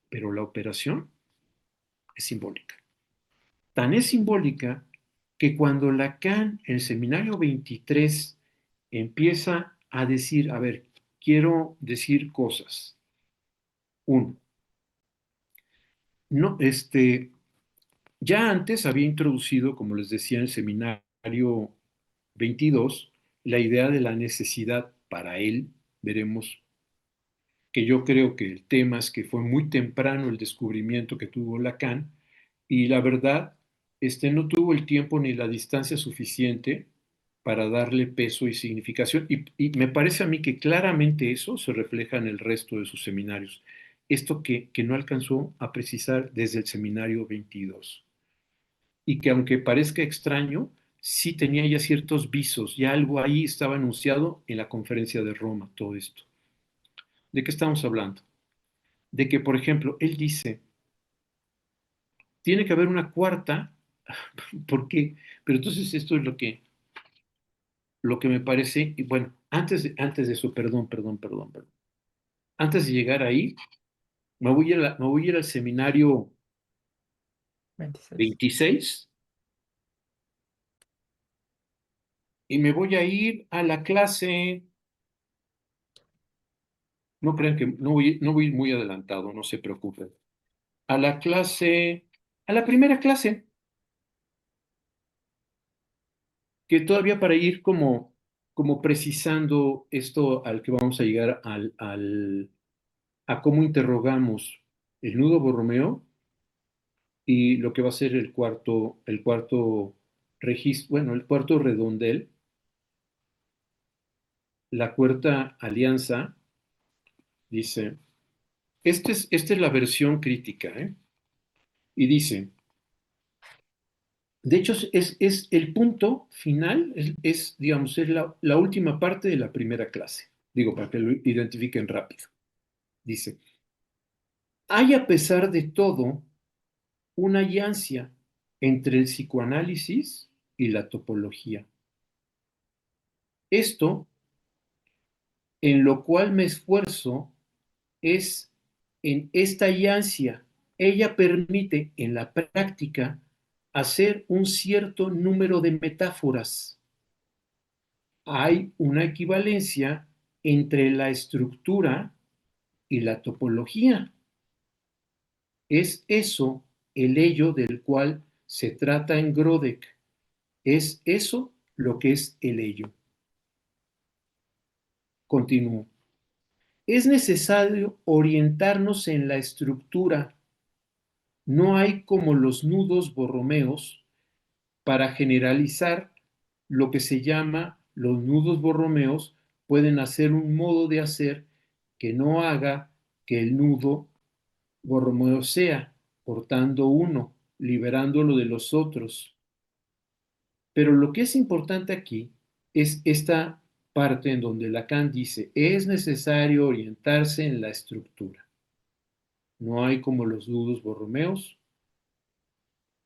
Pero la operación es simbólica. Tan es simbólica que cuando Lacan, en el seminario 23, empieza a decir, a ver, quiero decir cosas. Uno, no, ya antes había introducido, como les decía en el seminario 22, la idea de la necesidad para él. Veremos que yo creo que el tema es que fue muy temprano el descubrimiento que tuvo Lacan y la verdad, no tuvo el tiempo ni la distancia suficiente para darle peso y significación y me parece a mí que claramente eso se refleja en el resto de sus seminarios. Esto que no alcanzó a precisar desde el seminario 22 y que aunque parezca extraño, sí tenía ya ciertos visos, ya algo ahí estaba anunciado en la conferencia de Roma, todo esto. ¿De qué estamos hablando? De que, por ejemplo, él dice, tiene que haber una cuarta, ¿por qué? Pero entonces esto es lo que me parece, y bueno, antes de eso, perdón. Antes de llegar ahí, me voy a ir al seminario 26. 26 y me voy a ir a la clase, no crean que no voy muy adelantado, no se preocupen, a la clase, a la primera clase, que todavía para ir como precisando esto al que vamos a llegar a cómo interrogamos el nudo borromeo y lo que va a ser el cuarto registro, bueno, el cuarto redondel, la cuarta alianza, dice, esta es la versión crítica, ¿eh? Y dice, de hecho, es el punto final, digamos, es la última parte de la primera clase. Digo, para que lo identifiquen rápido. Dice, hay a pesar de todo una alianza entre el psicoanálisis y la topología. Esto, en lo cual me esfuerzo, es en esta alianza. Ella permite en la práctica hacer un cierto número de metáforas. Hay una equivalencia entre la estructura y la topología. Es eso el ello del cual se trata en Grodek. Es eso lo que es el ello. Continúo. Es necesario orientarnos en la estructura. No hay como los nudos borromeos para generalizar lo que se llama los nudos borromeos pueden hacer un modo de hacer que no haga que el nudo borromeo sea, cortando uno, liberándolo de los otros. Pero lo que es importante aquí es esta parte en donde Lacan dice, es necesario orientarse en la estructura. No hay como los nudos borromeos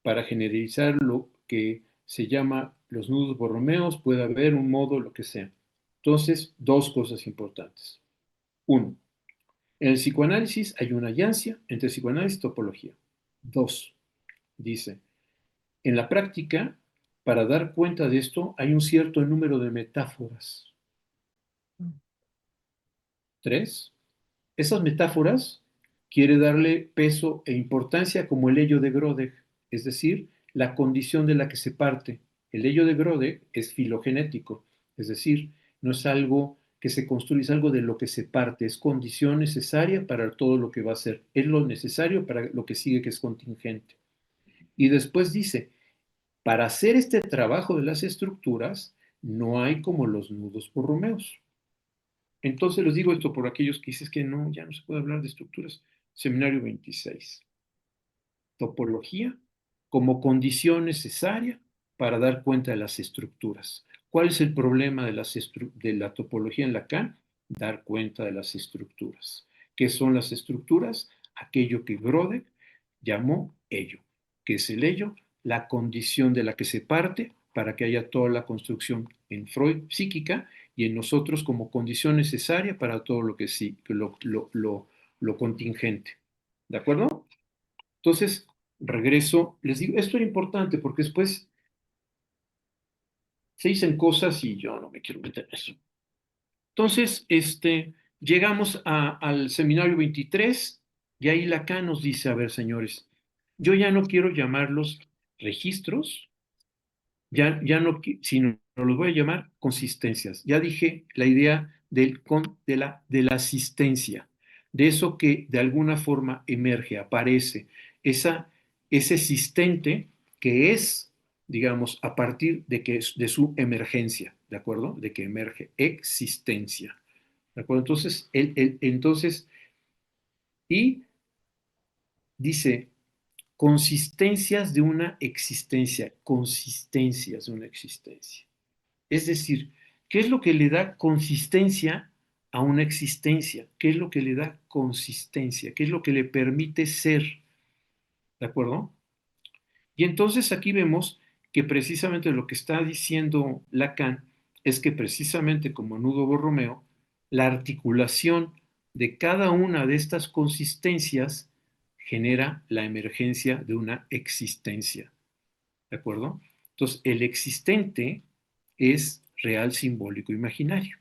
para generalizar lo que se llama los nudos borromeos, puede haber un modo, lo que sea. Entonces, dos cosas importantes. Uno, en el psicoanálisis hay una alianza entre psicoanálisis y topología. Dos, dice, en la práctica, para dar cuenta de esto, hay un cierto número de metáforas. Tres, esas metáforas quiere darle peso e importancia como el ello de Grodek, es decir, la condición de la que se parte. El ello de Grodek es filogenético, es decir, no es algo que se construye, es algo de lo que se parte, es condición necesaria para todo lo que va a ser, es lo necesario para lo que sigue que es contingente. Y después dice, para hacer este trabajo de las estructuras, no hay como los nudos borromeos. Entonces les digo esto por aquellos que dices que no, ya no se puede hablar de estructuras. Seminario 26. Topología como condición necesaria para dar cuenta de las estructuras. ¿Cuál es el problema de la topología en Lacan? Dar cuenta de las estructuras. ¿Qué son las estructuras? Aquello que Grodek llamó ello. ¿Qué es el ello? La condición de la que se parte para que haya toda la construcción en Freud psíquica y en nosotros como condición necesaria para todo lo que sí, lo contingente. ¿De acuerdo? Entonces, regreso, les digo, esto era importante porque después se dicen cosas y yo no me quiero meter en eso. Entonces, llegamos al seminario 23 y ahí Lacan nos dice, a ver, señores, yo ya no quiero llamarlos registros, ya no, sino los voy a llamar consistencias. Ya dije la idea de la asistencia, de eso que de alguna forma emerge, aparece, esa, ese existente que es, digamos, a partir de su emergencia, ¿de acuerdo? De que emerge existencia, ¿de acuerdo? Entonces, y dice, consistencias de una existencia. Es decir, ¿qué es lo que le da consistencia a una existencia? ¿Qué es lo que le da consistencia? ¿Qué es lo que le permite ser? ¿De acuerdo? Y entonces aquí vemos que precisamente lo que está diciendo Lacan es que precisamente como nudo Borromeo, la articulación de cada una de estas consistencias genera la emergencia de una existencia. ¿De acuerdo? Entonces, el existente es real, simbólico, imaginario.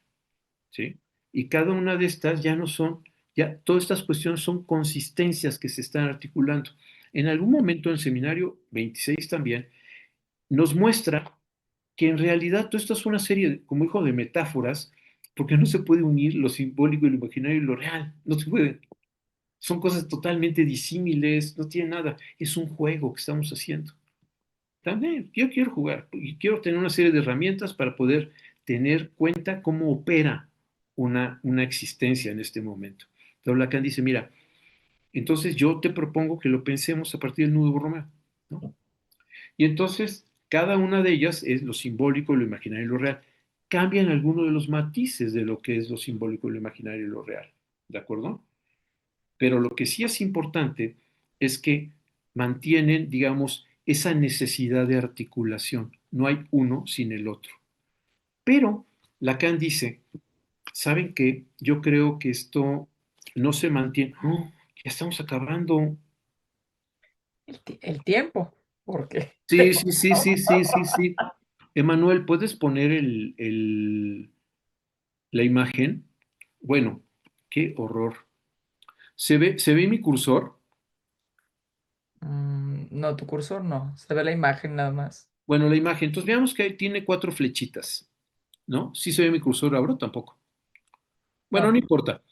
¿Sí? Y cada una de estas ya no son, ya todas estas cuestiones son consistencias que se están articulando. En algún momento en el seminario 26 también nos muestra que en realidad todo esto es una serie, como dijo, de metáforas, porque no se puede unir lo simbólico y lo imaginario y lo real, no se puede. Son cosas totalmente disímiles, no tiene nada, es un juego que estamos haciendo. También yo quiero jugar y quiero tener una serie de herramientas para poder tener cuenta cómo opera una existencia en este momento. Entonces Lacan dice, mira, entonces yo te propongo que lo pensemos a partir del nudo Borromeo, ¿no? Y entonces cada una de ellas es lo simbólico, lo imaginario y lo real. Cambian algunos de los matices de lo que es lo simbólico, lo imaginario y lo real, ¿de acuerdo? Pero lo que sí es importante es que mantienen, digamos, esa necesidad de articulación. No hay uno sin el otro. Pero Lacan dice, ¿saben qué? Yo creo que esto no se mantiene. ¡Oh, ya estamos acabando! El tiempo, porque Sí, sí, sí, sí, sí, sí, sí. Emanuel, ¿puedes poner la imagen? Bueno, qué horror. ¿Se ve mi cursor? no, tu cursor no, se ve la imagen nada más. Bueno, la imagen. Entonces veamos que tiene cuatro flechitas, ¿no? ¿Sí se ve mi cursor ahora? Tampoco. Bueno, no No, importa.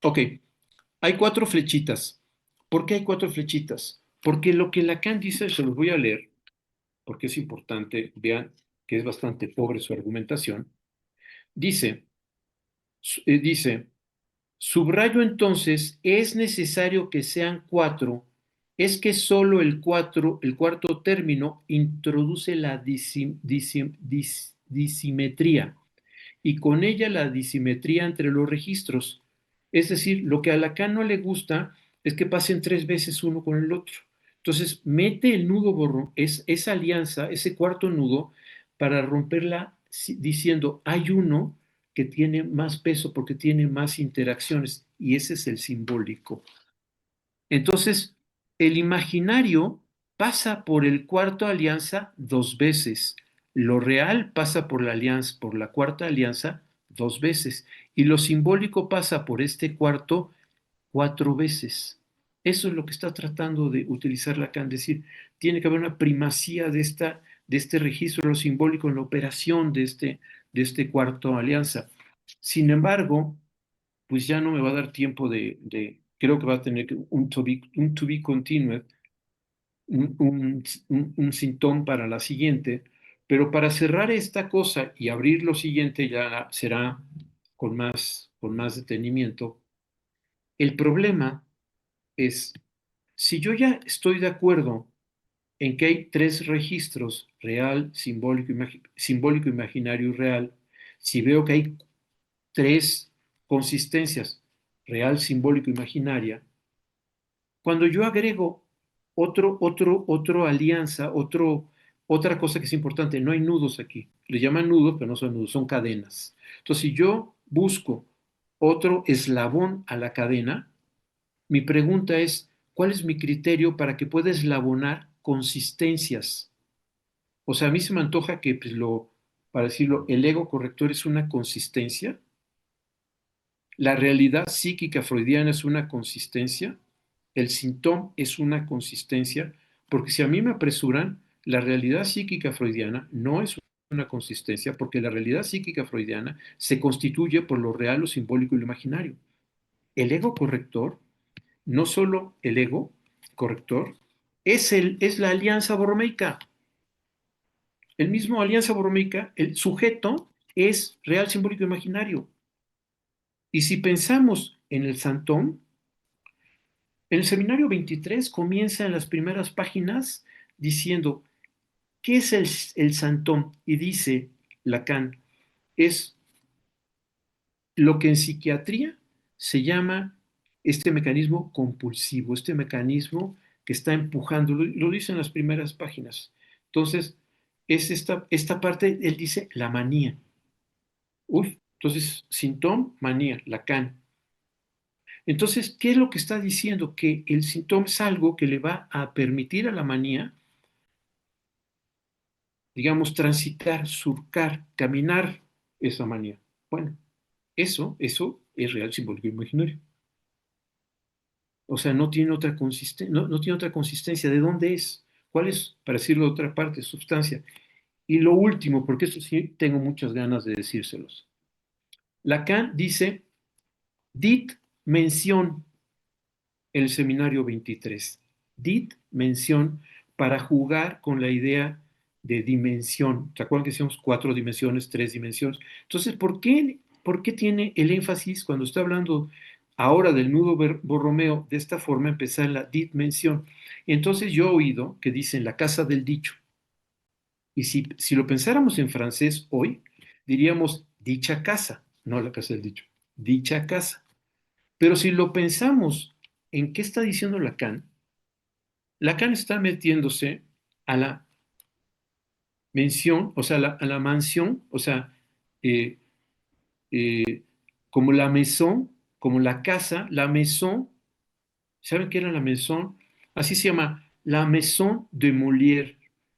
Ok, hay cuatro flechitas. ¿Por qué hay cuatro flechitas? Porque lo que Lacan dice, se los voy a leer, porque es importante, vean que es bastante pobre su argumentación. Dice, dice, subrayo entonces, es necesario que sean cuatro, es que solo el cuarto término introduce la disimetría y con ella la disimetría entre los registros. Es decir, lo que a Lacan no le gusta es que pasen tres veces uno con el otro. Entonces, mete el nudo borrón, esa alianza, ese cuarto nudo, para romperla diciendo, hay uno que tiene más peso porque tiene más interacciones, y ese es el simbólico. Entonces, el imaginario pasa por el cuarto alianza dos veces. Lo real pasa por la alianza, por la cuarta alianza dos veces. Y lo simbólico pasa por este cuarto cuatro veces. Eso es lo que está tratando de utilizar Lacan, decir, tiene que haber una primacía de este registro de lo simbólico en la operación de este cuarto alianza. Sin embargo, pues ya no me va a dar tiempo creo que va a tener un to be continued, un sintón para la siguiente, pero para cerrar esta cosa y abrir lo siguiente ya será con más detenimiento. El problema es, si yo ya estoy de acuerdo en que hay tres registros, real, simbólico, imaginario y real, si veo que hay tres consistencias, real, simbólico, imaginaria, cuando yo agrego otro alianza, otra cosa que es importante, no hay nudos aquí. Le llaman nudos, pero no son nudos, son cadenas. Entonces, si yo busco otro eslabón a la cadena, mi pregunta es, ¿cuál es mi criterio para que pueda eslabonar consistencias? O sea, a mí se me antoja que, pues, para decirlo, el ego corrector es una consistencia, la realidad psíquica freudiana es una consistencia, el síntoma es una consistencia, porque si a mí me apresuran, la realidad psíquica freudiana no es una consistencia, porque la realidad psíquica freudiana se constituye por lo real, lo simbólico y lo imaginario. El ego corrector, no solo el ego corrector, es la alianza borromeica. El mismo alianza borromeica, el sujeto es real, simbólico e imaginario. Y si pensamos en el santón, el seminario 23 comienza en las primeras páginas diciendo, ¿qué es el santón? Y dice Lacan, es lo que en psiquiatría se llama este mecanismo compulsivo, este mecanismo que está empujando, lo dice en las primeras páginas. Entonces, es esta parte, él dice la manía. Uy, entonces, síntoma, manía, Lacan. Entonces, ¿qué es lo que está diciendo? Que el síntoma es algo que le va a permitir a la manía, digamos, transitar, surcar, caminar esa manía. Bueno, eso es real, simbólico e imaginario. O sea, no tiene otra consistencia, no tiene otra consistencia. ¿De dónde es? ¿Cuál es, para decirlo de otra parte, sustancia? Y lo último, porque esto sí tengo muchas ganas de decírselos. Lacan dice, dit mención el seminario 23. Dit mención para jugar con la idea de dimensión. ¿Se acuerdan que decíamos 4 dimensiones, 3 dimensiones? Entonces, ¿por qué tiene el énfasis cuando está hablando ahora del nudo borromeo de esta forma, empezar la dit mención? Y entonces yo he oído que dicen la casa del dicho. Y si lo pensáramos en francés hoy, diríamos dicha casa, no la casa del dicho, dicha casa. Pero si lo pensamos en qué está diciendo Lacan, Lacan está metiéndose a la mención, o sea, a la mansión, o sea, eh, eh, como la maison, como la casa, la maison, ¿saben qué era la maison? Así se llama, la maison de Molière.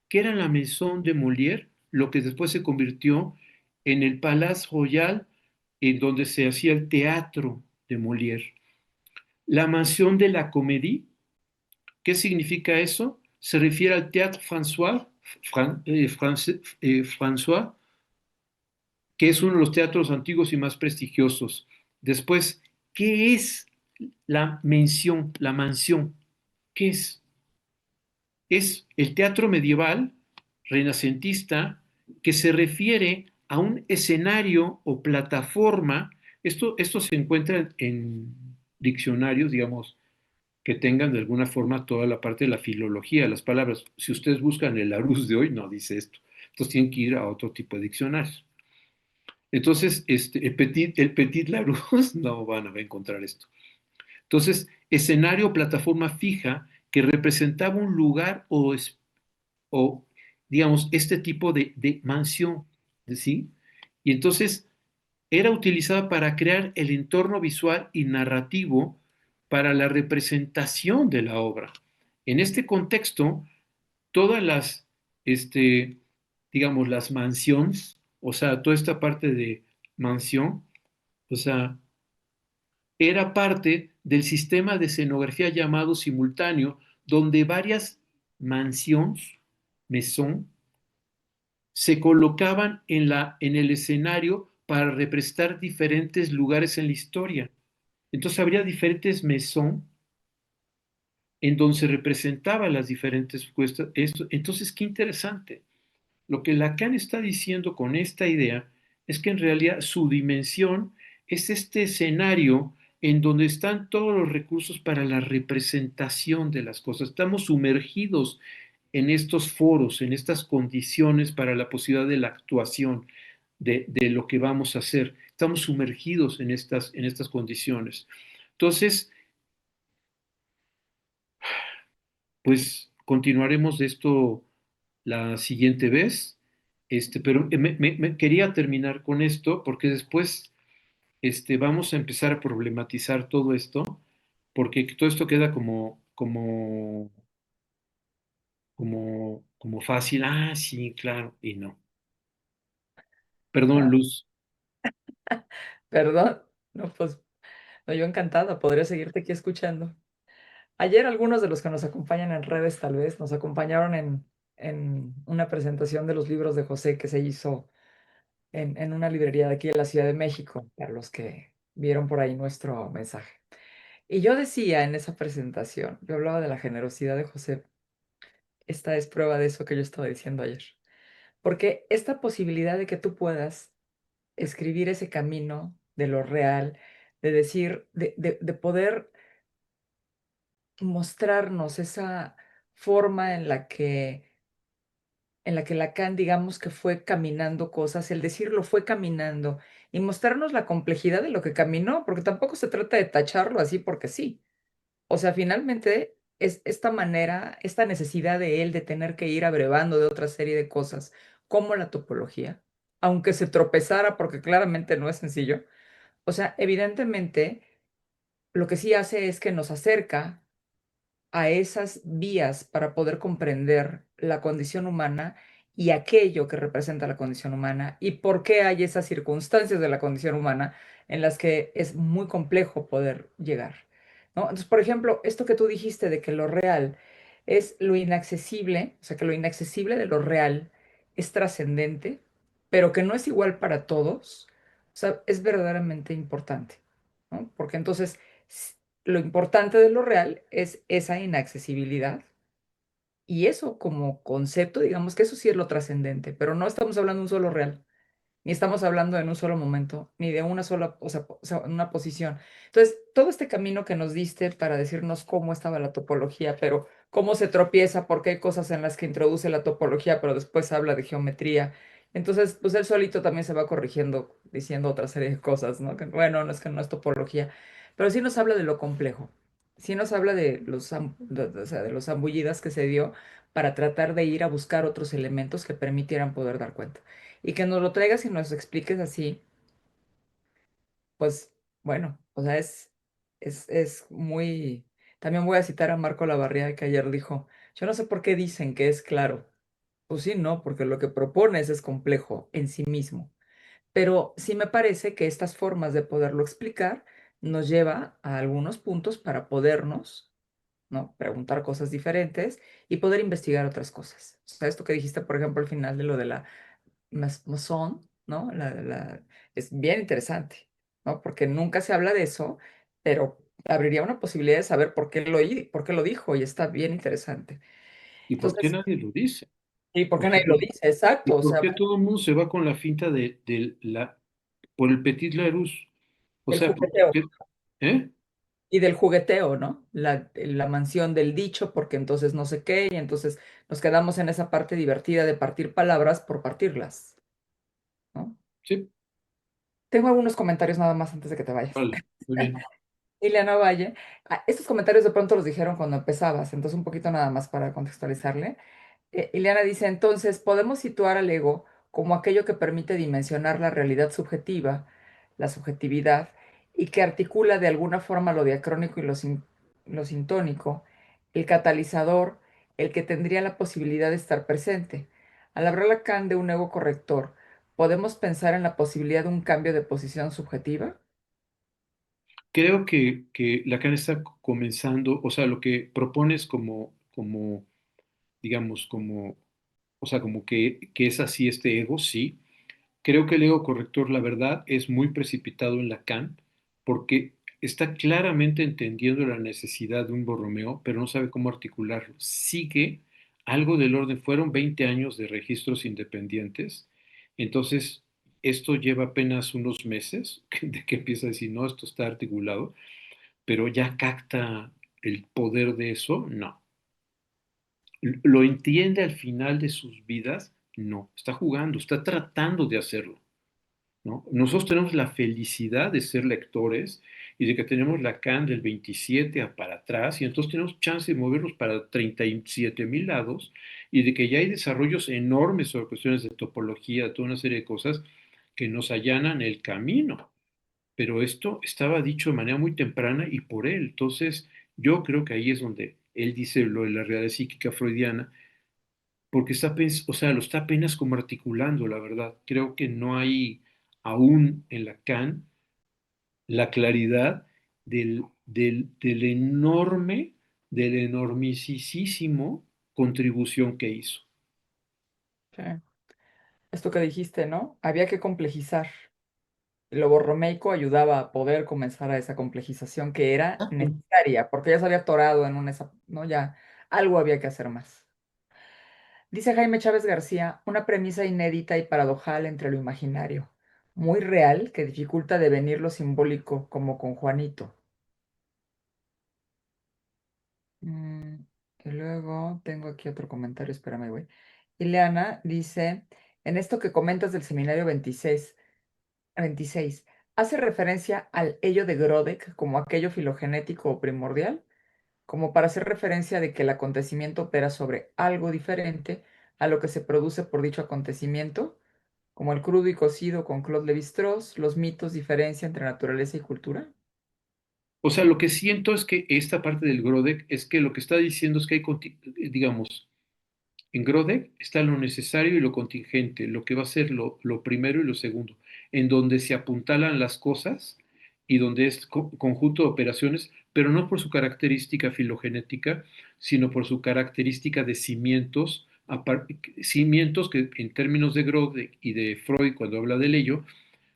¿Qué era la maison de Molière? Lo que después se convirtió en el Palais Royal, en donde se hacía el teatro de Molière. La mansión de la Comédie. ¿Qué significa eso? Se refiere al Théâtre François, François, que es uno de los teatros antiguos y más prestigiosos. Después, ¿qué es la mención, la mansión? ¿Qué es? Es el teatro medieval, renacentista, que se refiere a un escenario o plataforma. Esto se encuentra en diccionarios, digamos, que tengan de alguna forma toda la parte de la filología, las palabras. Si ustedes buscan el Larousse de hoy, no dice esto. Entonces tienen que ir a otro tipo de diccionarios. Entonces, el Petit Larousse no van a encontrar esto. Entonces, escenario o plataforma fija que representaba un lugar o digamos, este tipo de mansión, ¿sí? Y entonces era utilizada para crear el entorno visual y narrativo para la representación de la obra. En este contexto, todas este, digamos, las mansiones, o sea, toda esta parte de mansión, o sea, era parte del sistema de escenografía llamado simultáneo, donde varias mansiones, maison, se colocaban en el escenario para representar diferentes lugares en la historia. Entonces habría diferentes maisons en donde se representaban las diferentes cuestas. Entonces, qué interesante. Lo que Lacan está diciendo con esta idea es que en realidad su dimensión es este escenario en donde están todos los recursos para la representación de las cosas. Estamos sumergidos en estos foros, en estas condiciones para la posibilidad de la actuación de lo que vamos a hacer. Estamos sumergidos en estas condiciones. Entonces, pues continuaremos de esto la siguiente vez, pero quería terminar con esto porque después vamos a empezar a problematizar todo esto, porque todo esto queda como como fácil, ah, sí, claro, y no. Perdón, Luz. Perdón. No, pues, no, yo encantada, podría seguirte aquí escuchando. Ayer algunos de los que nos acompañan en redes tal vez nos acompañaron en una presentación de los libros de José que se hizo en una librería de aquí de la Ciudad de México, para los que vieron por ahí nuestro mensaje. Y yo decía en esa presentación, yo hablaba de la generosidad de José. Esta es prueba de eso que yo estaba diciendo ayer. Porque esta posibilidad de que tú puedas escribir ese camino de lo real, de decir, de poder mostrarnos esa forma en la que Lacan, digamos que fue caminando cosas, el decirlo fue caminando y mostrarnos la complejidad de lo que caminó, porque tampoco se trata de tacharlo así porque sí. O sea, finalmente es esta manera, esta necesidad de él de tener que ir abrevando de otra serie de cosas, como la topología, aunque se tropezara, porque claramente no es sencillo. O sea, evidentemente, lo que sí hace es que nos acerca a esas vías para poder comprender la condición humana y aquello que representa la condición humana y por qué hay esas circunstancias de la condición humana en las que es muy complejo poder llegar, ¿no? Entonces, por ejemplo, esto que tú dijiste de que lo real es lo inaccesible, o sea, que lo inaccesible de lo real es trascendente, pero que no es igual para todos, o sea, es verdaderamente importante, ¿no? Porque entonces lo importante de lo real es esa inaccesibilidad y eso como concepto, digamos que eso sí es lo trascendente, pero no estamos hablando de un solo real, ni estamos hablando en un solo momento, ni de una sola, o sea, en una posición. Entonces, todo este camino que nos diste para decirnos cómo estaba la topología, pero cómo se tropieza, porque hay cosas en las que introduce la topología, pero después habla de geometría. Entonces, pues él solito también se va corrigiendo, diciendo otra serie de cosas, ¿no? Que, bueno, no es que no es topología, pero sí nos habla de lo complejo. Sí nos habla de o sea, de los zambullidas que se dio para tratar de ir a buscar otros elementos que permitieran poder dar cuenta y que nos lo traigas y nos expliques así, pues bueno, o sea, es muy... También voy a citar a Marco Lavarría que ayer dijo, yo no sé por qué dicen que es claro. Pues sí, no, porque lo que propones es complejo en sí mismo. Pero sí me parece que estas formas de poderlo explicar nos lleva a algunos puntos para podernos, ¿no? Preguntar cosas diferentes y poder investigar otras cosas. O sea, esto que dijiste, por ejemplo, al final de lo de la masón, ¿no? Es bien interesante, ¿no? Porque nunca se habla de eso, pero abriría una posibilidad de saber por qué lo dijo y está bien interesante. ¿Y por qué Entonces, nadie lo dice? ¿y por qué ¿Por qué, nadie lo dice? y Exacto, o por sea, qué todo el mundo se va con la finta por el Petit Larousse? O del sea, ¿por jugueteo. qué? ¿Eh? Y del jugueteo, ¿no? La mansión del dicho, porque entonces no sé qué, y entonces nos quedamos en esa parte divertida de partir palabras por partirlas, ¿no? Sí, Tengo algunos comentarios nada más antes de que te vayas. vale, muy bien. Ileana Valle, estos comentarios de pronto los dijeron cuando empezabas, entonces un poquito nada más para contextualizarle. Ileana dice, entonces, podemos situar al ego como aquello que permite dimensionar la realidad subjetiva, la subjetividad, y que articula de alguna forma lo diacrónico y lo sintónico, el catalizador, el que tendría la posibilidad de estar presente. Al hablar Lacan de un ego corrector, ¿podemos pensar en la posibilidad de un cambio de posición subjetiva? Creo que Lacan está comenzando, o sea, lo que propones digamos, o sea, como que es así este ego, sí. Creo que el ego corrector, la verdad, es muy precipitado en Lacan porque está claramente entendiendo la necesidad de un Borromeo, pero no sabe cómo articularlo. Sigue algo del orden, fueron 20 años de registros independientes, entonces esto lleva apenas unos meses de que empieza a decir, no, esto está articulado, pero ya capta el poder de eso, no. ¿Lo entiende al final de sus vidas? No, está jugando, está tratando de hacerlo. ¿No? Nosotros tenemos la felicidad de ser lectores y de que tenemos Lacan del 27 para atrás y entonces tenemos chance de movernos para 37,000 lados y de que ya hay desarrollos enormes sobre cuestiones de topología, toda una serie de cosas que nos allanan el camino. Pero esto estaba dicho de manera muy temprana y por él. Entonces, yo creo que ahí es donde él dice lo de la realidad psíquica freudiana, porque o sea, lo está apenas como articulando, la verdad. Creo que no hay aún en Lacan la claridad del enormisísimo contribución que hizo. Sí. Esto que dijiste, ¿no? Había que complejizar. El loborromeico ayudaba a poder comenzar a esa complejización que era necesaria, porque ya se había atorado en una, ¿no? Ya algo había que hacer más. Dice Jaime Chávez García, una premisa inédita y paradojal entre lo imaginario, muy real que dificulta devenir lo simbólico, como con Juanito. Mm, y luego tengo aquí otro comentario, espérame, güey. Ileana dice, en esto que comentas del seminario 26, ¿hace referencia al ello de Grodek como aquello filogenético o primordial? Como para hacer referencia de que el acontecimiento opera sobre algo diferente a lo que se produce por dicho acontecimiento, como el crudo y cocido con Claude Lévi-Strauss, los mitos, diferencia entre naturaleza y cultura. O sea, lo que siento es que esta parte del Grodek es que lo que está diciendo es que hay, digamos, en Grodek está lo necesario y lo contingente, lo que va a ser lo primero y lo segundo, en donde se apuntalan las cosas y donde es conjunto de operaciones, pero no por su característica filogenética, sino por su característica de cimientos, cimientos que en términos de Grodek y de Freud, cuando habla del ello,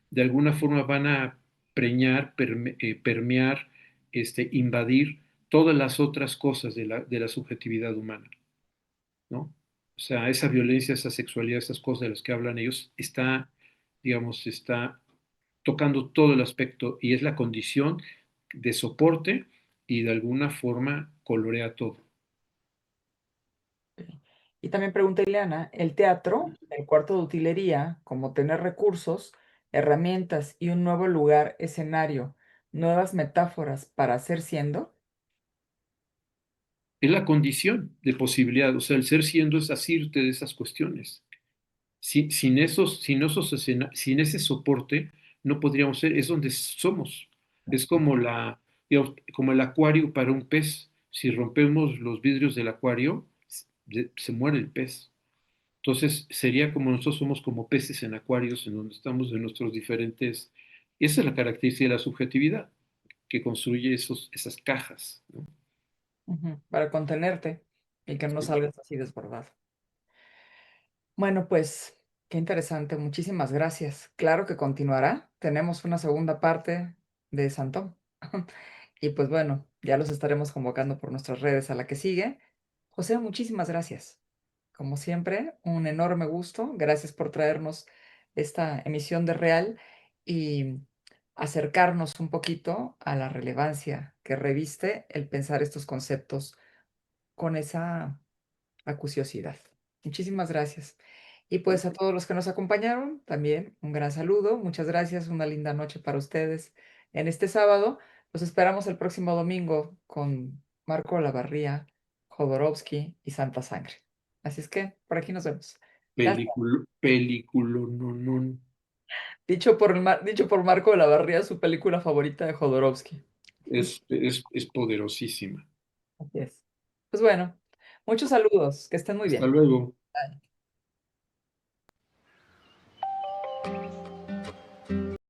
de alguna forma van a preñar, permear, invadir todas las otras cosas de la subjetividad humana, ¿no? O sea, esa violencia, esa sexualidad, esas cosas de las que hablan ellos, está, digamos, está tocando todo el aspecto y es la condición de soporte y de alguna forma colorea todo. Ok. Y también pregunta Ileana, ¿el teatro, el cuarto de utilería, como tener recursos, herramientas y un nuevo lugar, escenario, nuevas metáforas para hacer siendo? Es la condición de posibilidad, o sea, el ser siendo es asirte de esas cuestiones. Sin ese soporte, no podríamos ser, es donde somos. Es como digamos, como el acuario para un pez. Si rompemos los vidrios del acuario, se muere el pez. Entonces, sería como nosotros somos como peces en acuarios, en donde estamos en nuestros diferentes. Esa es la característica de la subjetividad, que construye esas cajas, ¿no? Ujú, para contenerte y que no Sí. salgas así desbordado. Bueno, pues qué interesante. Muchísimas gracias. Claro que continuará. Tenemos una segunda parte de Santón. Y pues bueno, ya los estaremos convocando por nuestras redes a la que sigue. José, muchísimas gracias. Como siempre, un enorme gusto. Gracias por traernos esta emisión de Real y acercarnos un poquito a la relevancia que reviste el pensar estos conceptos con esa acuciosidad. Muchísimas gracias. Y pues a todos los que nos acompañaron, también un gran saludo. Muchas gracias. Una linda noche para ustedes en este sábado. Los esperamos el próximo domingo con Marco Lavarría, Jodorowsky y Santa Sangre. Así es que por aquí nos vemos. Gracias. Película, no, no. Dicho por Marco Lavarría, su película favorita de Jodorowsky. Es poderosísima. Así es. Pues bueno, muchos saludos. Que estén muy Hasta bien. luego. Bye.